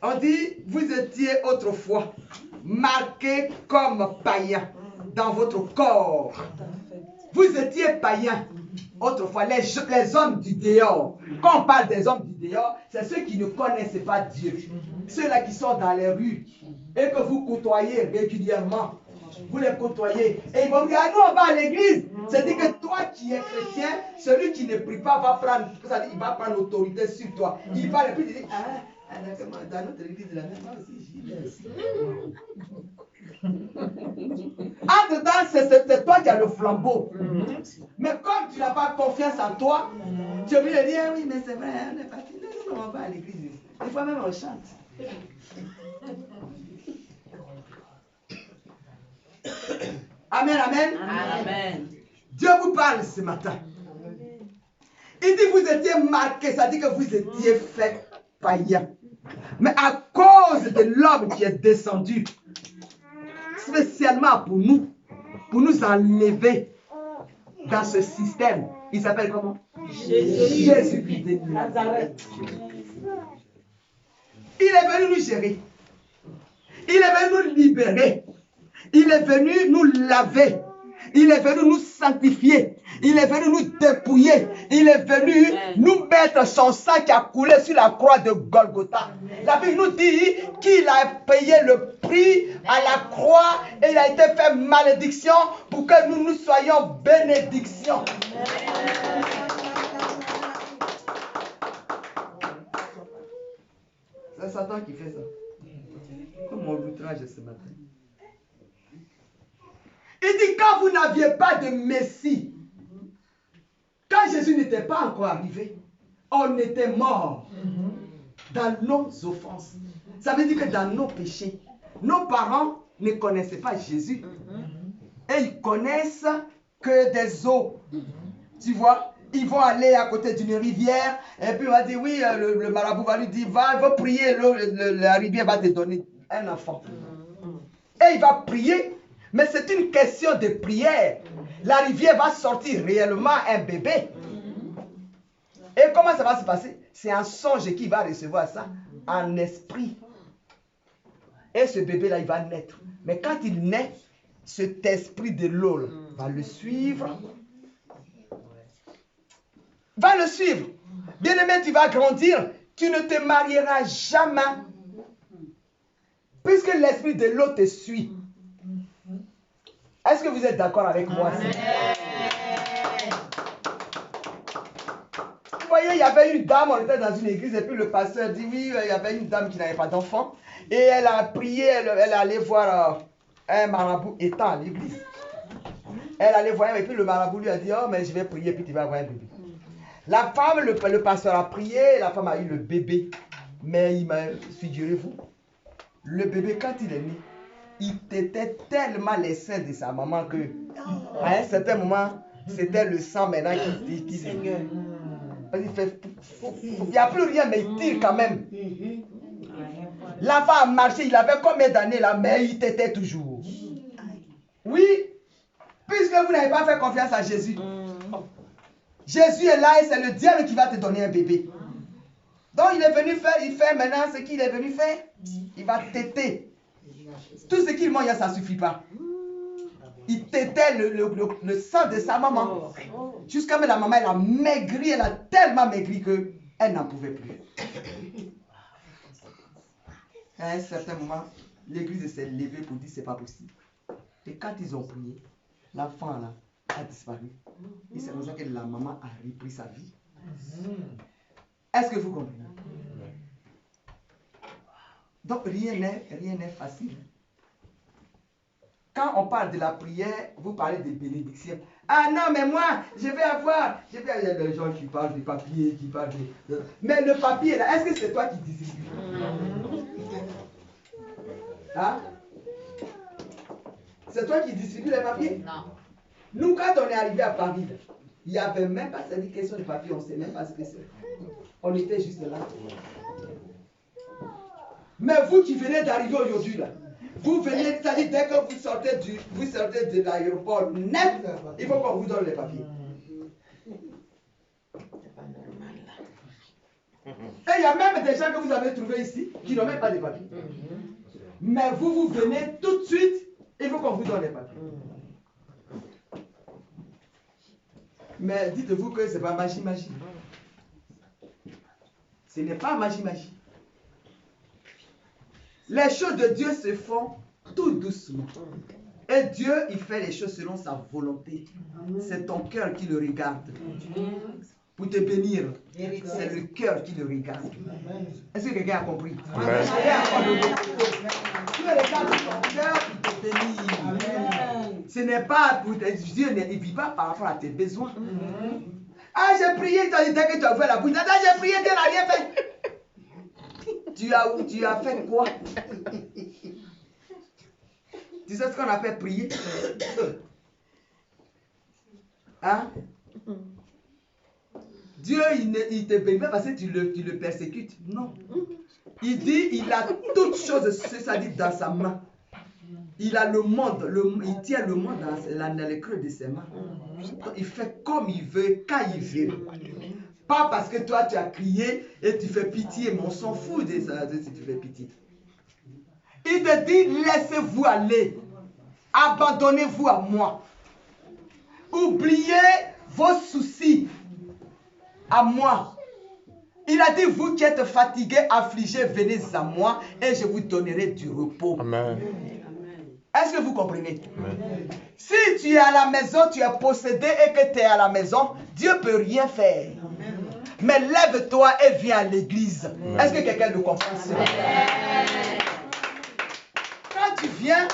on dit, vous étiez autrefois marqués comme païens dans votre corps. Vous étiez païens. Autrefois, les hommes du dehors. Quand on parle des hommes du dehors, c'est ceux qui ne connaissent pas Dieu. Ceux-là qui sont dans les rues et que vous côtoyez régulièrement. Vous les côtoyez. Et ils vont dire, ah, nous on va à l'église. C'est-à-dire que toi qui es chrétien, celui qui ne prie pas va prendre, il va prendre l'autorité sur toi. Il va et puis dire, ah, dans notre église, la même aussi, j'y vais aussi. Entre-temps, c'est toi qui as le flambeau. Mais comme tu n'as pas confiance en toi, tu es obligé de dire, oui, mais c'est vrai, on est parti. Nous, on va à l'église. Des fois même, on chante. Amen, amen. Amen. Dieu vous parle ce matin. Il dit, vous étiez marqués, ça dit que vous étiez fait païens. Mais à cause de l'homme qui est descendu, spécialement pour nous enlever dans ce système. Il s'appelle comment? Jésus-Christ de Nazareth. Il est venu nous gérer. Il est venu nous libérer. Il est venu nous laver. Il est venu nous sanctifier. Il est venu nous dépouiller. Il est venu nous mettre son sang qui a coulé sur la croix de Golgotha. La Bible nous dit qu'il a payé le prix à la croix et il a été fait malédiction pour que nous soyons bénédiction. C'est Satan qui fait ça. Comme mon outrage ce matin. Il dit quand vous n'aviez pas de Messie, quand Jésus n'était pas encore arrivé, on était mort dans nos offenses. Ça veut dire que dans nos péchés, nos parents ne connaissaient pas Jésus. Et ils connaissent que des eaux. Tu vois, ils vont aller à côté d'une rivière et puis on va dire, oui, le marabout va lui dire, va prier, la rivière va te donner un enfant. Et il va prier. Mais c'est une question de prière. La rivière va sortir réellement un bébé. Et comment ça va se passer? C'est un songe qui va recevoir ça en esprit. Et ce bébé-là, il va naître. Mais quand il naît, cet esprit de l'eau va le suivre. Va le suivre. Bien-aimé, tu vas grandir. Tu ne te marieras jamais. Puisque l'esprit de l'eau te suit. Est-ce que vous êtes d'accord avec moi? Vous voyez, il y avait une dame, on était dans une église et puis le pasteur dit, oui, il y avait une dame qui n'avait pas d'enfant et elle a prié, elle allait voir un marabout étant à l'église. Elle allait voir et puis le marabout lui a dit, oh, mais je vais prier puis tu vas avoir un bébé. La femme, le pasteur a prié, la femme a eu le bébé. Mais figurez-vous, le bébé quand il est né, il tétait tellement les seins de sa maman que à un certain moment, c'était le sang maintenant qui il fait, il n'y a plus rien, mais il tire quand même. L'enfant a marché, il avait combien d'années là, mais il tétait toujours. Oui, puisque vous n'avez pas fait confiance à Jésus. Jésus est là et c'est le diable qui va te donner un bébé. Donc il est venu faire, il fait maintenant ce qu'il est venu faire. Il va téter. Tout ce qu'il mange, ça ne suffit pas. Il tétait le sang de sa maman. Jusqu'à même la maman, elle a maigri, elle a tellement maigri qu'elle n'en pouvait plus. À un certain moment, l'église s'est levée pour dire c'est pas possible. Et quand ils ont prié, l'enfant là a disparu. Et c'est comme ça que la maman a repris sa vie. Est-ce que vous comprenez? Donc rien n'est facile. Quand on parle de la prière, vous parlez de bénédiction. Ah non, mais moi, il y a des gens qui parlent du papier, qui parlent de... Mais le papier là, est-ce que c'est toi qui distribue? Hein? C'est toi qui distribue les papiers? Non. Nous, quand on est arrivé à Paris, il n'y avait même pas cette question de papier, on ne sait même pas ce que c'est. On était juste là. Mais vous qui venez d'arriver aujourd'hui là, vous venez, c'est-à-dire dès que vous sortez de l'aéroport net, il faut qu'on vous donne les papiers. Et il y a même des gens que vous avez trouvés ici qui n'ont même pas de papiers. Mais vous venez tout de suite, il faut qu'on vous donne les papiers. Mais dites-vous que ce n'est pas magie. Ce n'est pas magie. Les choses de Dieu se font tout doucement. Et Dieu, il fait les choses selon sa volonté. C'est ton cœur qui le regarde. Pour te bénir, c'est le cœur qui le regarde. Est-ce que quelqu'un a compris? Dieu regarde ton cœur, il te bénit. Ce n'est pas pour Dieu ne vit pas par rapport à tes besoins. Ah, j'ai prié, dès que tu as ouvert la bouche, j'ai prié, Dieu n'a rien fait. Tu as fait quoi? Tu sais ce qu'on a fait prier? Hein? Dieu, il te bénit parce que tu le persécutes. Non. Il dit, il a toutes choses, c'est-à-dire dans sa main. Il a le monde, il tient le monde dans les creux de ses mains. Il fait comme il veut, quand il veut. Pas parce que toi tu as crié et tu fais pitié, mais on s'en fout de ça, si tu fais pitié. Il te dit, laissez-vous aller. Abandonnez-vous à moi. Oubliez vos soucis à moi. Il a dit, vous qui êtes fatigués, affligés, venez à moi et je vous donnerai du repos. Amen. Est-ce que vous comprenez? Amen. Si tu es à la maison, tu es possédé et que tu es à la maison, Dieu ne peut rien faire. Mais lève-toi et viens à l'église. Est-ce que quelqu'un le comprend? Quand tu viens,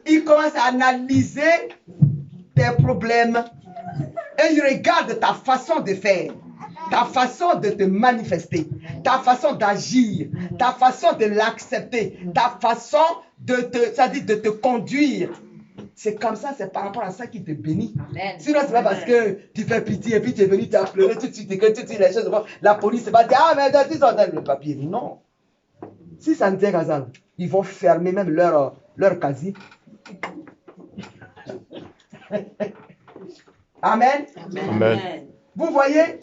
il commence à analyser tes problèmes et il regarde ta façon de faire, ta façon de te manifester, ta façon d'agir, ta façon de l'accepter, ta façon de te conduire. C'est comme ça, c'est par rapport à ça qu'il te bénit. Amen. Sinon, c'est pas parce que tu fais pitié et puis tu es venu, tu as pleuré tout de suite et que tu dis les choses. La police ne va pas dire, ah, mais ils ont donné le papier. Non. Si ça ne tient qu'à ça, ils vont fermer même leur casier. Amen. Amen. Vous voyez?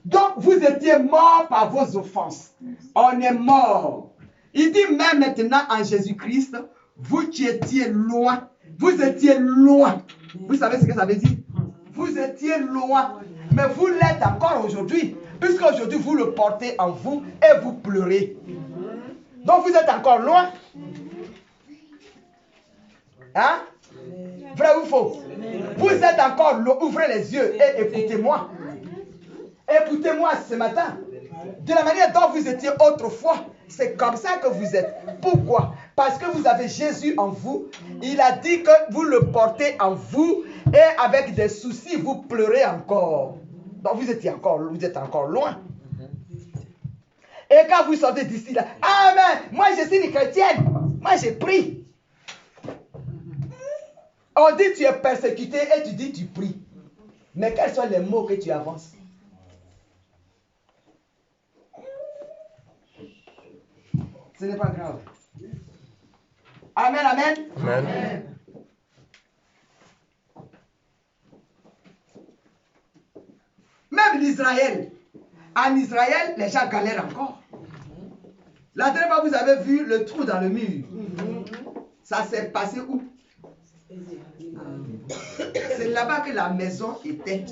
Donc, vous étiez morts par vos offenses. On est mort. Il dit même maintenant en Jésus-Christ, vous qui étiez loin, vous étiez loin. Vous savez ce que ça veut dire? Vous étiez loin. Mais vous l'êtes encore aujourd'hui. Puisqu'aujourd'hui, vous le portez en vous et vous pleurez. Donc, vous êtes encore loin. Hein? Vrai ou faux? Vous êtes encore loin. Ouvrez les yeux et écoutez-moi. Écoutez-moi ce matin. De la manière dont vous étiez autrefois, c'est comme ça que vous êtes. Pourquoi? Parce que vous avez Jésus en vous. Il a dit que vous le portez en vous et avec des soucis, vous pleurez encore. Donc vous êtes encore loin. Et quand vous sortez d'ici là, amen, moi je suis une chrétienne, moi j'ai pris. On dit tu es persécuté et tu dis tu pries. Mais quels sont les mots que tu avances? Ce n'est pas grave. Amen, amen. Amen. Même l'Israël. En Israël, les gens galèrent encore. La dernière fois, vous avez vu le trou dans le mur. Ça s'est passé où? C'est là-bas que la maison était.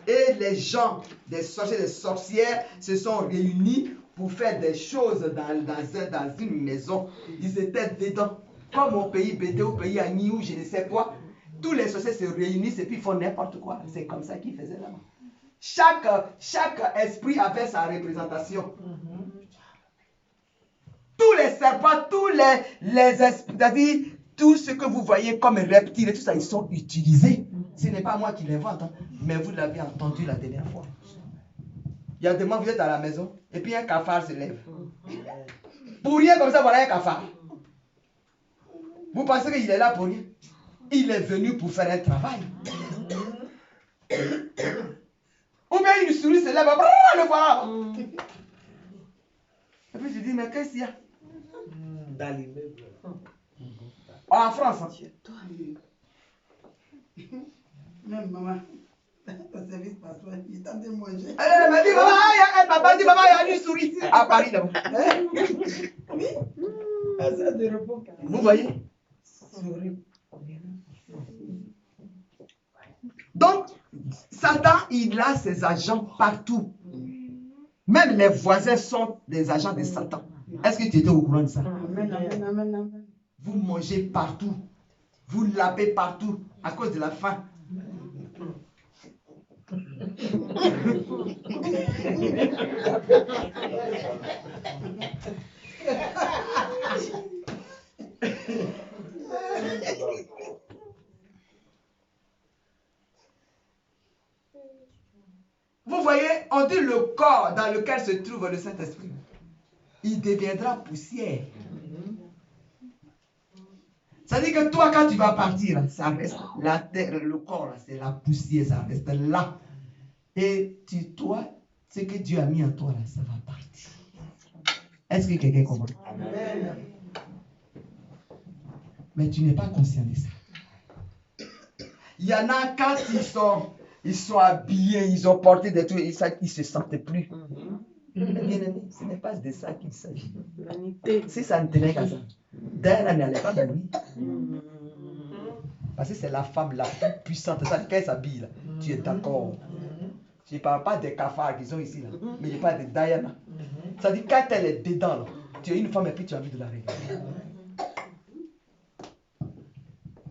Et les gens, des sorciers, des sorcières, se sont réunis pour faire des choses dans une maison. Ils étaient dedans. Comme au pays Bété, au pays Agni, ou je ne sais quoi. Tous les sorciers se réunissent et puis font n'importe quoi. C'est comme ça qu'ils faisaient là-bas. Chaque esprit avait sa représentation. Tous les serpents, tous les esprits, c'est-à-dire tout ce que vous voyez comme reptiles, tout ça, ils sont utilisés. Ce n'est pas moi qui l'invente, hein, mais vous l'avez entendu la dernière fois. Il y a des moments, vous êtes à la maison, et puis un cafard se lève. Pour rien comme ça, voilà un cafard. Vous pensez qu'il est là pour rien? Il est venu pour faire un travail. Ou bien une souris se lève, le voilà. Et puis je dis, mais qu'est-ce qu'il y a? Dans l'immeuble. En France. Hein? Même maman, au service pasteur, il est en train de manger. Elle m'a dit, maman, il y a une souris à Paris là-bas. Oui, à ça de repos. Vous voyez? Souris. Donc, Satan, il a ses agents partout. Même les voisins sont des agents de Satan. Est-ce que tu étais au courant de ça? Amen, amen, amen, amen. Vous mangez partout. Vous lapez partout à cause de la faim. Vous voyez, on dit le corps dans lequel se trouve le Saint-Esprit. Il deviendra poussière. Ça dit que toi, quand tu vas partir, ça reste la terre, le corps, c'est la poussière, ça reste là. Et toi, ce que Dieu a mis en toi, là, ça va partir. Est-ce que quelqu'un comprend? Amen. Mais tu n'es pas conscient de ça. Il y en a quand ils sont habillés, ils ont porté des trucs, ils ne se sentent plus. Bien-aimé, ce n'est pas de ça qu'il s'agit. Si ça ne tenait qu'à ça, d'ailleurs, elle n'allait pas dormir. Parce que c'est la femme la plus puissante. Ça, quand elle s'habille, là, Tu es d'accord? Je ne parle pas des cafards qui sont ici, là, mais je parle de Diana. Ça dit, quand elle est dedans, là, tu es une femme et puis tu as envie de la regarder.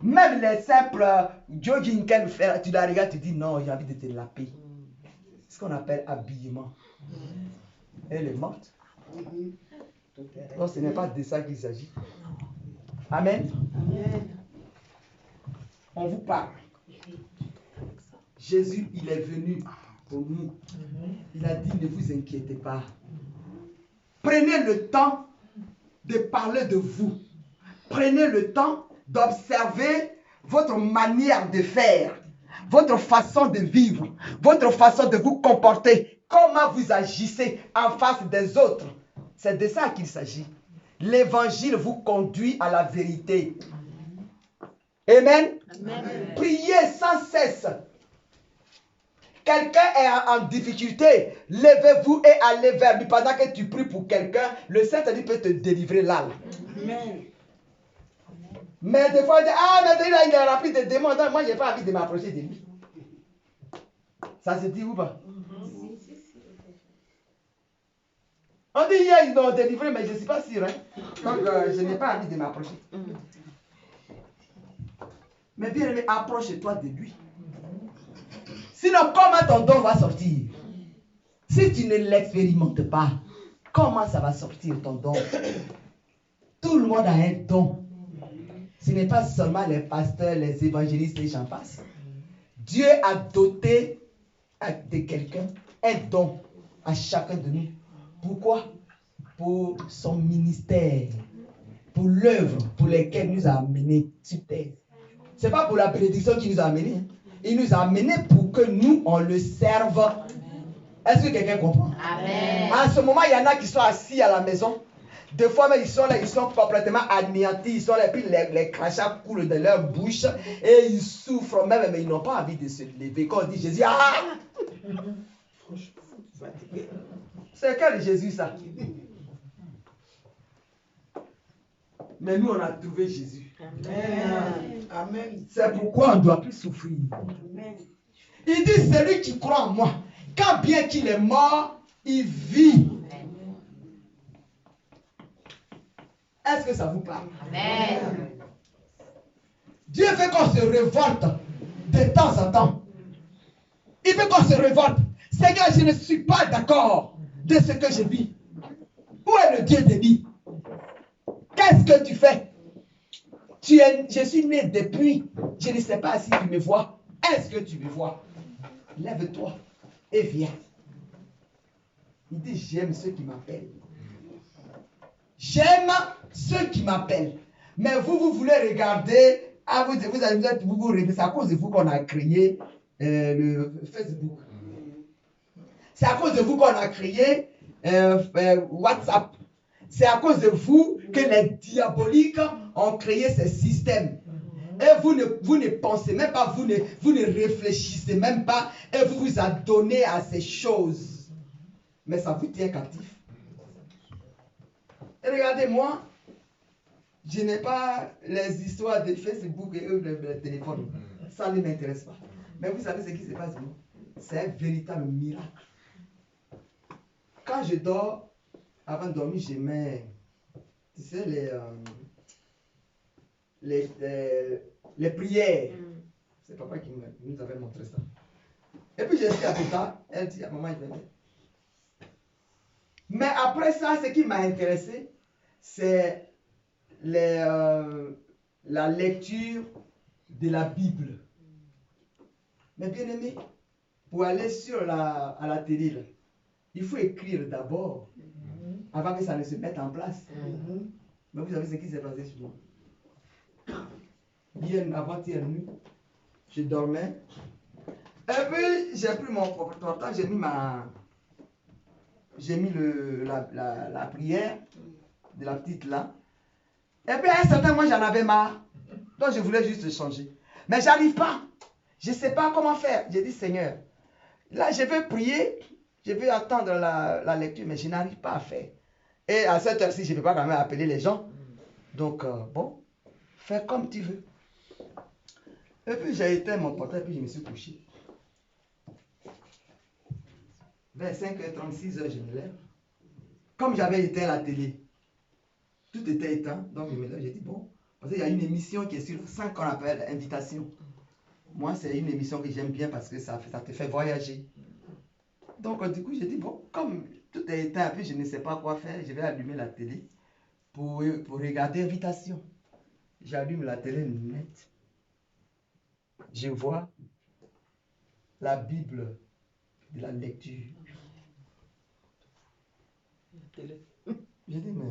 Même les simples jogging qu'elle fait, tu la regardes, tu dis non, j'ai envie de te laper. C'est ce qu'on appelle habillement. Elle est morte. Donc ce n'est pas de ça qu'il s'agit. Amen. On vous parle. Jésus, il est venu pour nous. Il a dit, ne vous inquiétez pas. Prenez le temps de parler de vous. Prenez le temps d'observer votre manière de faire, votre façon de vivre, votre façon de vous comporter, comment vous agissez en face des autres. C'est de ça qu'il s'agit. L'évangile vous conduit à la vérité. Amen. Amen. Priez sans cesse. Quelqu'un est en difficulté, levez-vous et allez vers lui. Pendant que tu pries pour quelqu'un, le Saint-Esprit peut te délivrer là. Amen. Mais des fois, on dit, ah, mais là, il est rempli de démons. Donc, moi, je n'ai pas envie de m'approcher de lui. Ça se dit ou pas? On dit, hier, ils l'ont délivré, mais je ne suis pas sûr. Hein? Donc, je n'ai pas envie de m'approcher. Mais bien aimé, approche-toi de lui. Sinon, comment ton don va sortir? Si tu ne l'expérimentes pas, comment ça va sortir ton don? Tout le monde a un don. Ce n'est pas seulement les pasteurs, les évangélistes et j'en passe. Dieu a doté de quelqu'un un don à chacun de nous. Pourquoi? Pour son ministère, pour l'œuvre pour laquelle il nous a amenés sur terre. Ce n'est pas pour la bénédiction qu'il nous a amenés. Hein. Il nous a amenés pour que nous, on le serve. Est-ce que quelqu'un comprend? Amen. En ce moment, il y en a qui sont assis à la maison. Des fois, mais ils sont là, ils sont complètement anéantis. Ils sont là, et puis les crachats coulent de leur bouche. Et ils souffrent même, mais ils n'ont pas envie de se lever. Quand on dit Jésus, ah! C'est quel Jésus ça? Mais nous, on a trouvé Jésus. Amen. Amen. C'est pourquoi on ne doit plus souffrir. Amen. Il dit, celui qui croit en moi, quand bien qu'il est mort, il vit. Est-ce que ça vous parle? Amen. Dieu veut qu'on se révolte de temps en temps. Il veut qu'on se révolte. Seigneur, je ne suis pas d'accord de ce que je vis. Où est le Dieu de vie? Qu'est-ce que tu fais? Je suis né depuis. Je ne sais pas si tu me vois. Est-ce que tu me vois? Lève-toi et viens. Il dit, j'aime ceux qui m'appellent. J'aime ceux qui m'appellent. Mais vous voulez regarder. Ah, vous c'est à cause de vous qu'on a créé le Facebook. C'est à cause de vous qu'on a créé WhatsApp. C'est à cause de vous que les diaboliques ont créé ces systèmes. Et vous ne pensez même pas, vous ne réfléchissez même pas, et vous vous adonnez à ces choses. Mais ça vous tient captif. Et regardez-moi, je n'ai pas les histoires de Facebook et le téléphone. Ça ne m'intéresse pas. Mais vous savez ce qui se passe? C'est un véritable miracle. Quand je dors, avant de dormir, je mets, tu sais, les prières. C'est papa qui nous avait montré ça. Et puis j'ai dit à Tata, elle dit à maman, il venait. Mais après ça, ce qui m'a intéressé, c'est la lecture de la Bible. Mais bien aimé, pour aller à la télé, là, il faut écrire d'abord, avant que ça ne se mette en place. Mais vous savez ce qui s'est passé sur moi. Bien avant-hier nuit, je dormais. Et puis, j'ai pris mon portable, j'ai mis la prière de la petite là. Et puis, à un certain moment, j'en avais marre. Donc, je voulais juste changer. Mais j'arrive pas. Je ne sais pas comment faire. J'ai dit, Seigneur, là, je veux prier. Je veux attendre la lecture, mais je n'arrive pas à faire. Et à cette heure-ci, je ne peux pas quand même appeler les gens. Donc, bon, fais comme tu veux. Et puis, j'ai éteint mon portable et puis je me suis couché. vers 5h36, je me lève. Comme j'avais éteint la télé, tout était éteint, donc je me lève, j'ai dit bon, parce qu'il y a une émission qui est sur 5 qu'on appelle Invitation. Moi, c'est une émission que j'aime bien parce que ça te fait voyager. Donc, du coup, j'ai dit bon, comme tout est éteint, puis je ne sais pas quoi faire, je vais allumer la télé pour regarder Invitation. J'allume la télé net. Je vois la Bible de la lecture. J'ai dit, mais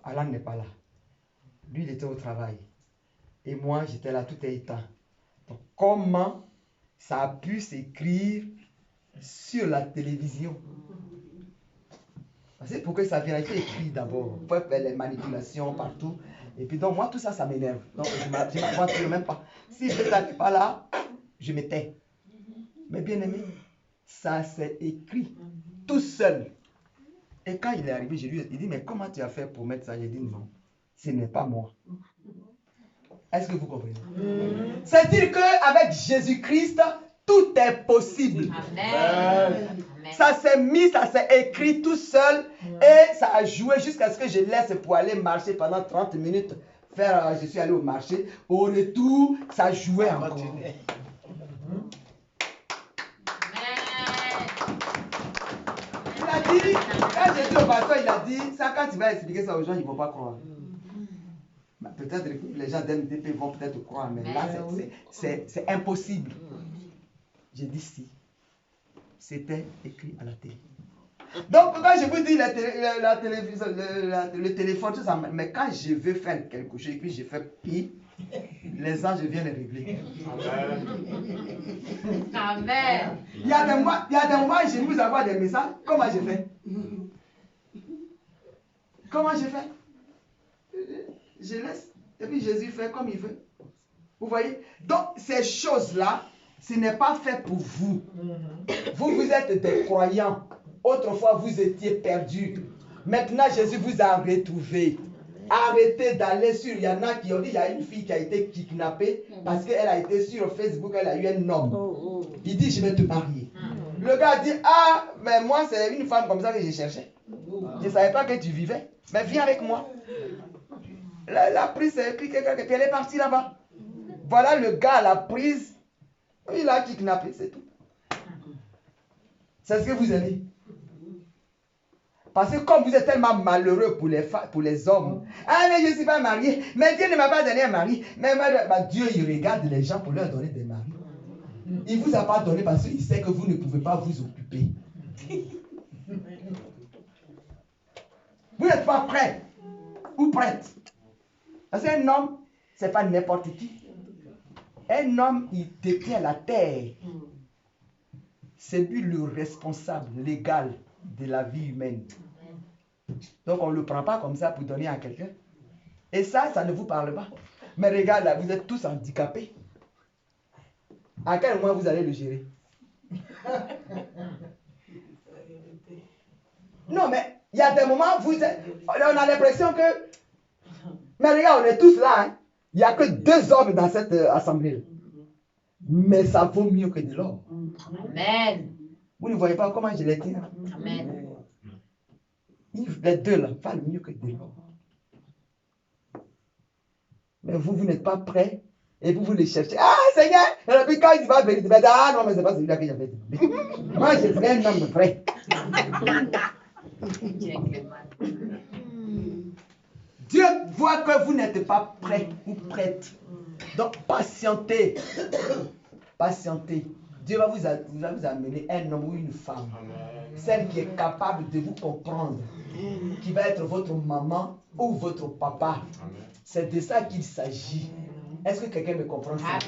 Alan n'est pas là. Lui, il était au travail. Et moi, j'étais là, tout est éteint. Donc, comment ça a pu s'écrire sur la télévision? Parce que pour que ça vienne, il faut écrit d'abord. Il faut faire les manipulations partout. Et puis, donc, moi, tout ça, ça m'énerve. Donc, je ne m'aventure même pas. Si je n'étais pas là, je me tais. Mais bien aimé, ça s'est écrit tout seul. Et quand il est arrivé, je lui ai dit, mais comment tu as fait pour mettre ça? J'ai dit, non, ce n'est pas moi. Est-ce que vous comprenez? C'est-à-dire qu'avec Jésus-Christ, tout est possible. Amen. Ça s'est mis, ça s'est écrit tout seul et ça a joué jusqu'à ce que je laisse pour aller marcher pendant 30 minutes. Je suis allé au marché. Au retour, ça jouait encore. Il a dit, quand j'ai dit au pasteur, il a dit, ça quand tu vas expliquer ça aux gens, ils ne vont pas croire. Peut-être que les gens d'MDP vont peut-être croire, mais là, c'est impossible. J'ai dit si. C'était écrit à la télé. Donc, quand je vous dis la télévision, le téléphone, tout ça, mais quand je veux faire quelque chose et puis je fais pire, les anges viennent régler. Amen. Il y a des moments, je vous envoie des messages. Comment je fais? Comment je fais? Je laisse. Et puis Jésus fait comme il veut. Vous voyez? Donc, ces choses-là, ce n'est pas fait pour vous. Vous êtes des croyants. Autrefois, vous étiez perdus. Maintenant, Jésus vous a retrouvé. Arrêtez d'aller sur. Il y en a qui ont dit, il y a une fille qui a été kidnappée parce qu'elle a été sur Facebook, elle a eu un homme. Il dit, je vais te marier. Le gars dit, ah, mais moi, c'est une femme comme ça que je cherchais. Je ne savais pas que tu vivais. Mais viens avec moi. La prise, c'est écrit quelqu'un, puis elle est partie là-bas. Voilà le gars, la prise, il a kidnappé, c'est tout. C'est ce que vous aimez. Parce que comme vous êtes tellement malheureux pour les hommes, ah mais je ne suis pas marié, mais Dieu ne m'a pas donné un mari, mais Dieu il regarde les gens pour leur donner des maris. Il ne vous a pas donné parce qu'il sait que vous ne pouvez pas vous occuper. Vous n'êtes pas prêt ou prête. Parce qu'un homme, ce n'est pas n'importe qui. Un homme, il détient la terre. C'est lui le responsable légal de la vie humaine. Donc on ne le prend pas comme ça pour donner à quelqu'un. Et ça ne vous parle pas. Mais regarde là, vous êtes tous handicapés. À quel moment vous allez le gérer? Non, mais il y a des moments où on a l'impression que... Mais regarde, on est tous là. Hein. Il n'y a que 2 hommes dans cette assemblée. Mais ça vaut mieux que de l'or. Amen. Vous ne voyez pas comment je les tiens. Amen. Les 2 là valent mieux que de l'or. Mais vous n'êtes pas prêts. Et vous les cherchez. Ah Seigneur! Et puis quand il va venir, ah non, mais ce n'est pas celui-là que j'avais demandé. Moi, je voulais un homme vrai. Dieu voit que vous n'êtes pas prêt ou prête. Donc, patientez. Patientez. Dieu va vous amener un homme ou une femme. Celle qui est capable de vous comprendre. Qui va être votre maman ou votre papa. C'est de ça qu'il s'agit. Est-ce que quelqu'un me comprend ça?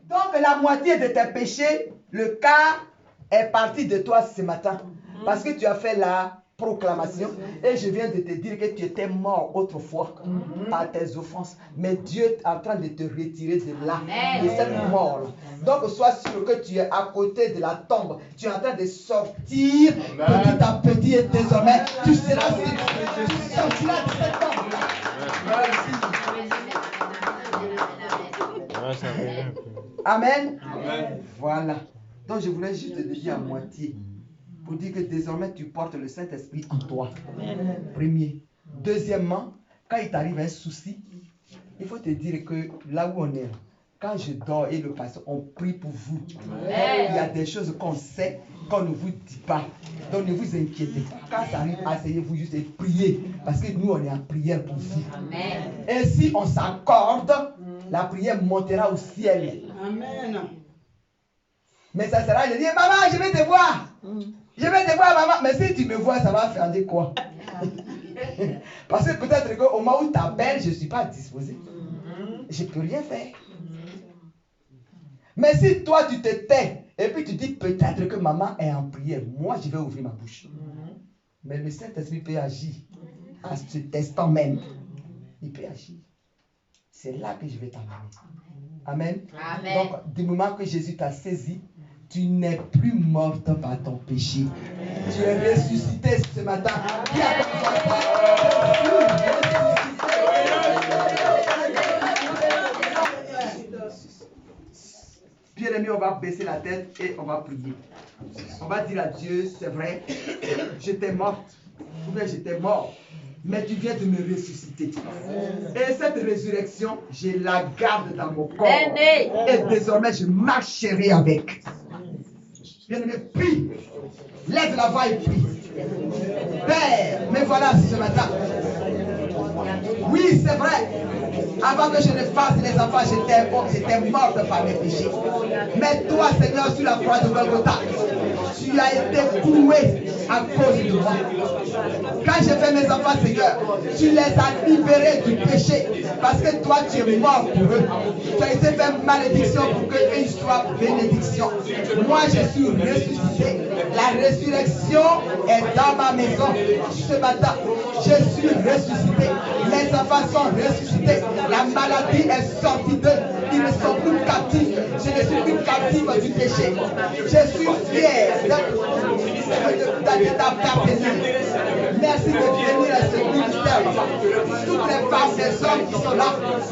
Donc, la moitié de tes péchés, le quart est parti de toi ce matin. Parce que tu as fait la proclamation et je viens de te dire que tu étais mort autrefois par tes offenses. Mais Dieu est en train de te retirer de là, de cette mort. Donc sois sûr que tu es à côté de la tombe. Tu es en train de sortir petit à petit et désormais tu seras tu sortiras de cette tombe. Merci. Amen. Amen. Voilà. Donc je voulais juste te dire à moitié. Pour dire que désormais tu portes le Saint-Esprit en toi. Premier. Deuxièmement, quand il t'arrive un souci, il faut te dire que là où on est, quand je dors et le pasteur, on prie pour vous. Il y a des choses qu'on sait, qu'on ne vous dit pas. Donc ne vous inquiétez pas. Quand ça arrive, asseyez-vous juste et priez. Parce que nous, on est en prière pour vous. Amen. Et si on s'accorde, la prière montera au ciel. Amen. Mais ça sera de dire, maman, je vais te voir. Je vais te voir, maman. Mais si tu me vois, ça va faire de quoi? Parce que peut-être qu'au moment où tu t'appelles, je ne suis pas disposé. Je ne peux rien faire. Mais si toi, tu te tais, et puis tu dis peut-être que maman est en prière, moi, je vais ouvrir ma bouche. Mais le Saint-Esprit peut agir à cet instant même. Il peut agir. C'est là que je vais t'amener. Amen. Amen. Donc, du moment que Jésus t'a saisi, tu n'es plus morte par ton péché. Tu es ressuscité ce matin. Dis à ton voisin, je suis ressuscité. Bien aimé, on va baisser la tête et on va prier. On va dire à Dieu, c'est vrai, j'étais morte, ou bien j'étais mort, mais tu viens de me ressusciter. Et cette résurrection, je la garde dans mon corps. Et désormais, je marcherai avec. Bien aimé, prie. Lève la voix et prie. Père, me voilà ce matin. Oui, c'est vrai. Avant que je ne fasse les enfants, j'étais morte par mes péchés. Mais toi, Seigneur, sur la croix de Golgotha, tu as été cloué à cause de moi. Quand j'ai fait mes enfants, Seigneur, tu les as libérés du péché. Parce que toi, tu es mort pour eux. Tu as été fait malédiction pour qu'ils soient bénédiction. Moi, je suis ressuscité. La résurrection est dans ma maison. Ce matin, je suis ressuscité. Mes enfants sont ressuscités. La maladie est sortie d'eux. Ils ne sont plus captifs. Je ne suis plus captif du péché. Je suis fier de t'appartenir. Merci de venir à ce ministère. Toutes les femmes, les hommes qui sont là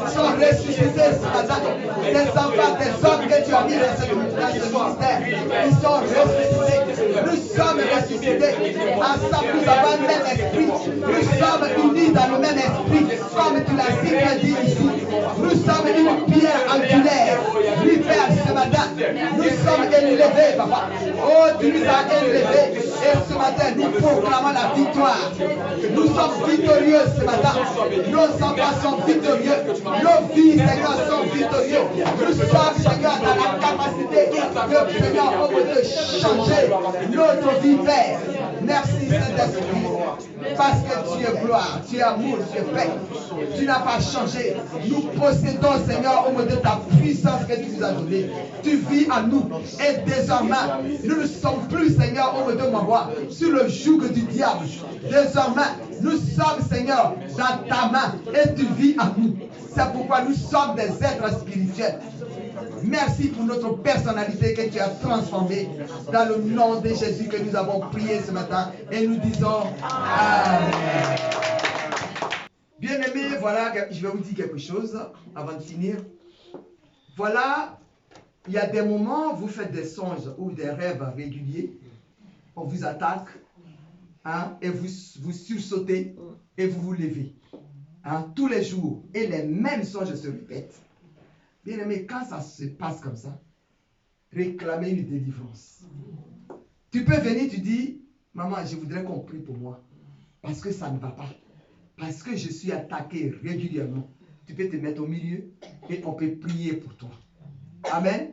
sont ressuscités ce matin. Les enfants, des hommes que tu as mis dans ce ministère, ils sont ressuscités. Nous sommes ressuscités. Ensemble, nous avons le même esprit. Nous sommes unis dans le même esprit. Comme tu l'as si bien dit ici. Nous sommes une pierre angulaire. Oui, Père, ce matin, nous sommes élevés, papa. Oh, tu nous as élevés. Et ce matin, nous proclamons la victoire. Nous sommes victorieux ce matin. Nos enfants sont victorieux. Nos vies, Seigneur, sont victorieux. Nous sommes, Seigneur, dans la capacité de, Seigneur, de changer notre vie, Père. Merci, Saint-Esprit. Parce que tu es gloire, tu es amour, tu es paix. Tu n'as pas changé. Nous possédons, Seigneur, au nom de ta puissance que tu nous as donnée. Tu vis en nous. Et désormais, nous ne sommes plus, Seigneur, au nom de mon roi, sur le joug du diable. Désormais, nous sommes, Seigneur, dans ta main. Et tu vis en nous. C'est pourquoi nous sommes des êtres spirituels. Merci pour notre personnalité que tu as transformée. Dans le nom de Jésus que nous avons prié ce matin. Et nous disons Amen. Bien-aimés, voilà, je vais vous dire quelque chose avant de finir. Voilà, il y a des moments où vous faites des songes ou des rêves réguliers. On vous attaque et vous sursautez et vous vous levez. Tous les jours. Et les mêmes songes se répètent. Bien aimé, quand ça se passe comme ça, réclamez une délivrance. Tu peux venir, tu dis, maman, je voudrais qu'on prie pour moi. Parce que ça ne va pas. Parce que je suis attaqué régulièrement. Tu peux te mettre au milieu et on peut prier pour toi. Amen.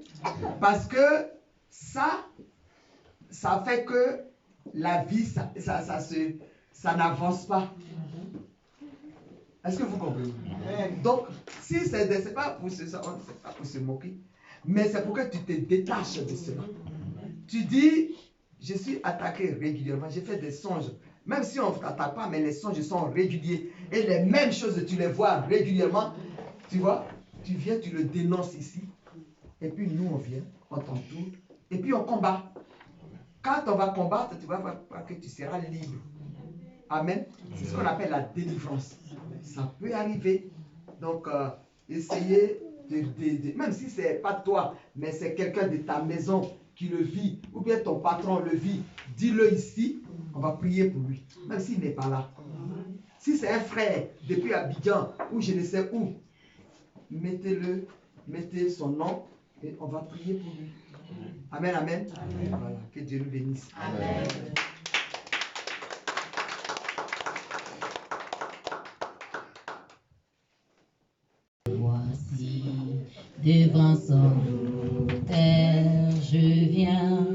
Parce que ça fait que la vie, ça n'avance pas. Est-ce que vous comprenez? Donc, si c'est pas pour se moquer, mais c'est pour que tu te détaches de cela. Tu dis, je suis attaqué régulièrement, j'ai fait des songes. Même si on ne t'attaque pas, mais les songes sont réguliers. Et les mêmes choses, tu les vois régulièrement. Tu vois, tu viens, tu le dénonces ici. Et puis nous, on vient, on t'entoure. Et puis on combat. Quand on va combattre, tu vas voir que tu seras libre. Amen. C'est ce qu'on appelle la délivrance. Ça peut arriver. Donc, essayez même si ce n'est pas toi, mais c'est quelqu'un de ta maison qui le vit, ou bien ton patron le vit, dis-le ici, on va prier pour lui, même s'il n'est pas là. Si c'est un frère depuis Abidjan, ou je ne sais où, mettez-le, mettez son nom, et on va prier pour lui. Amen, amen. Amen. Voilà, que Dieu nous bénisse. Amen. Voici devant son terre, je viens.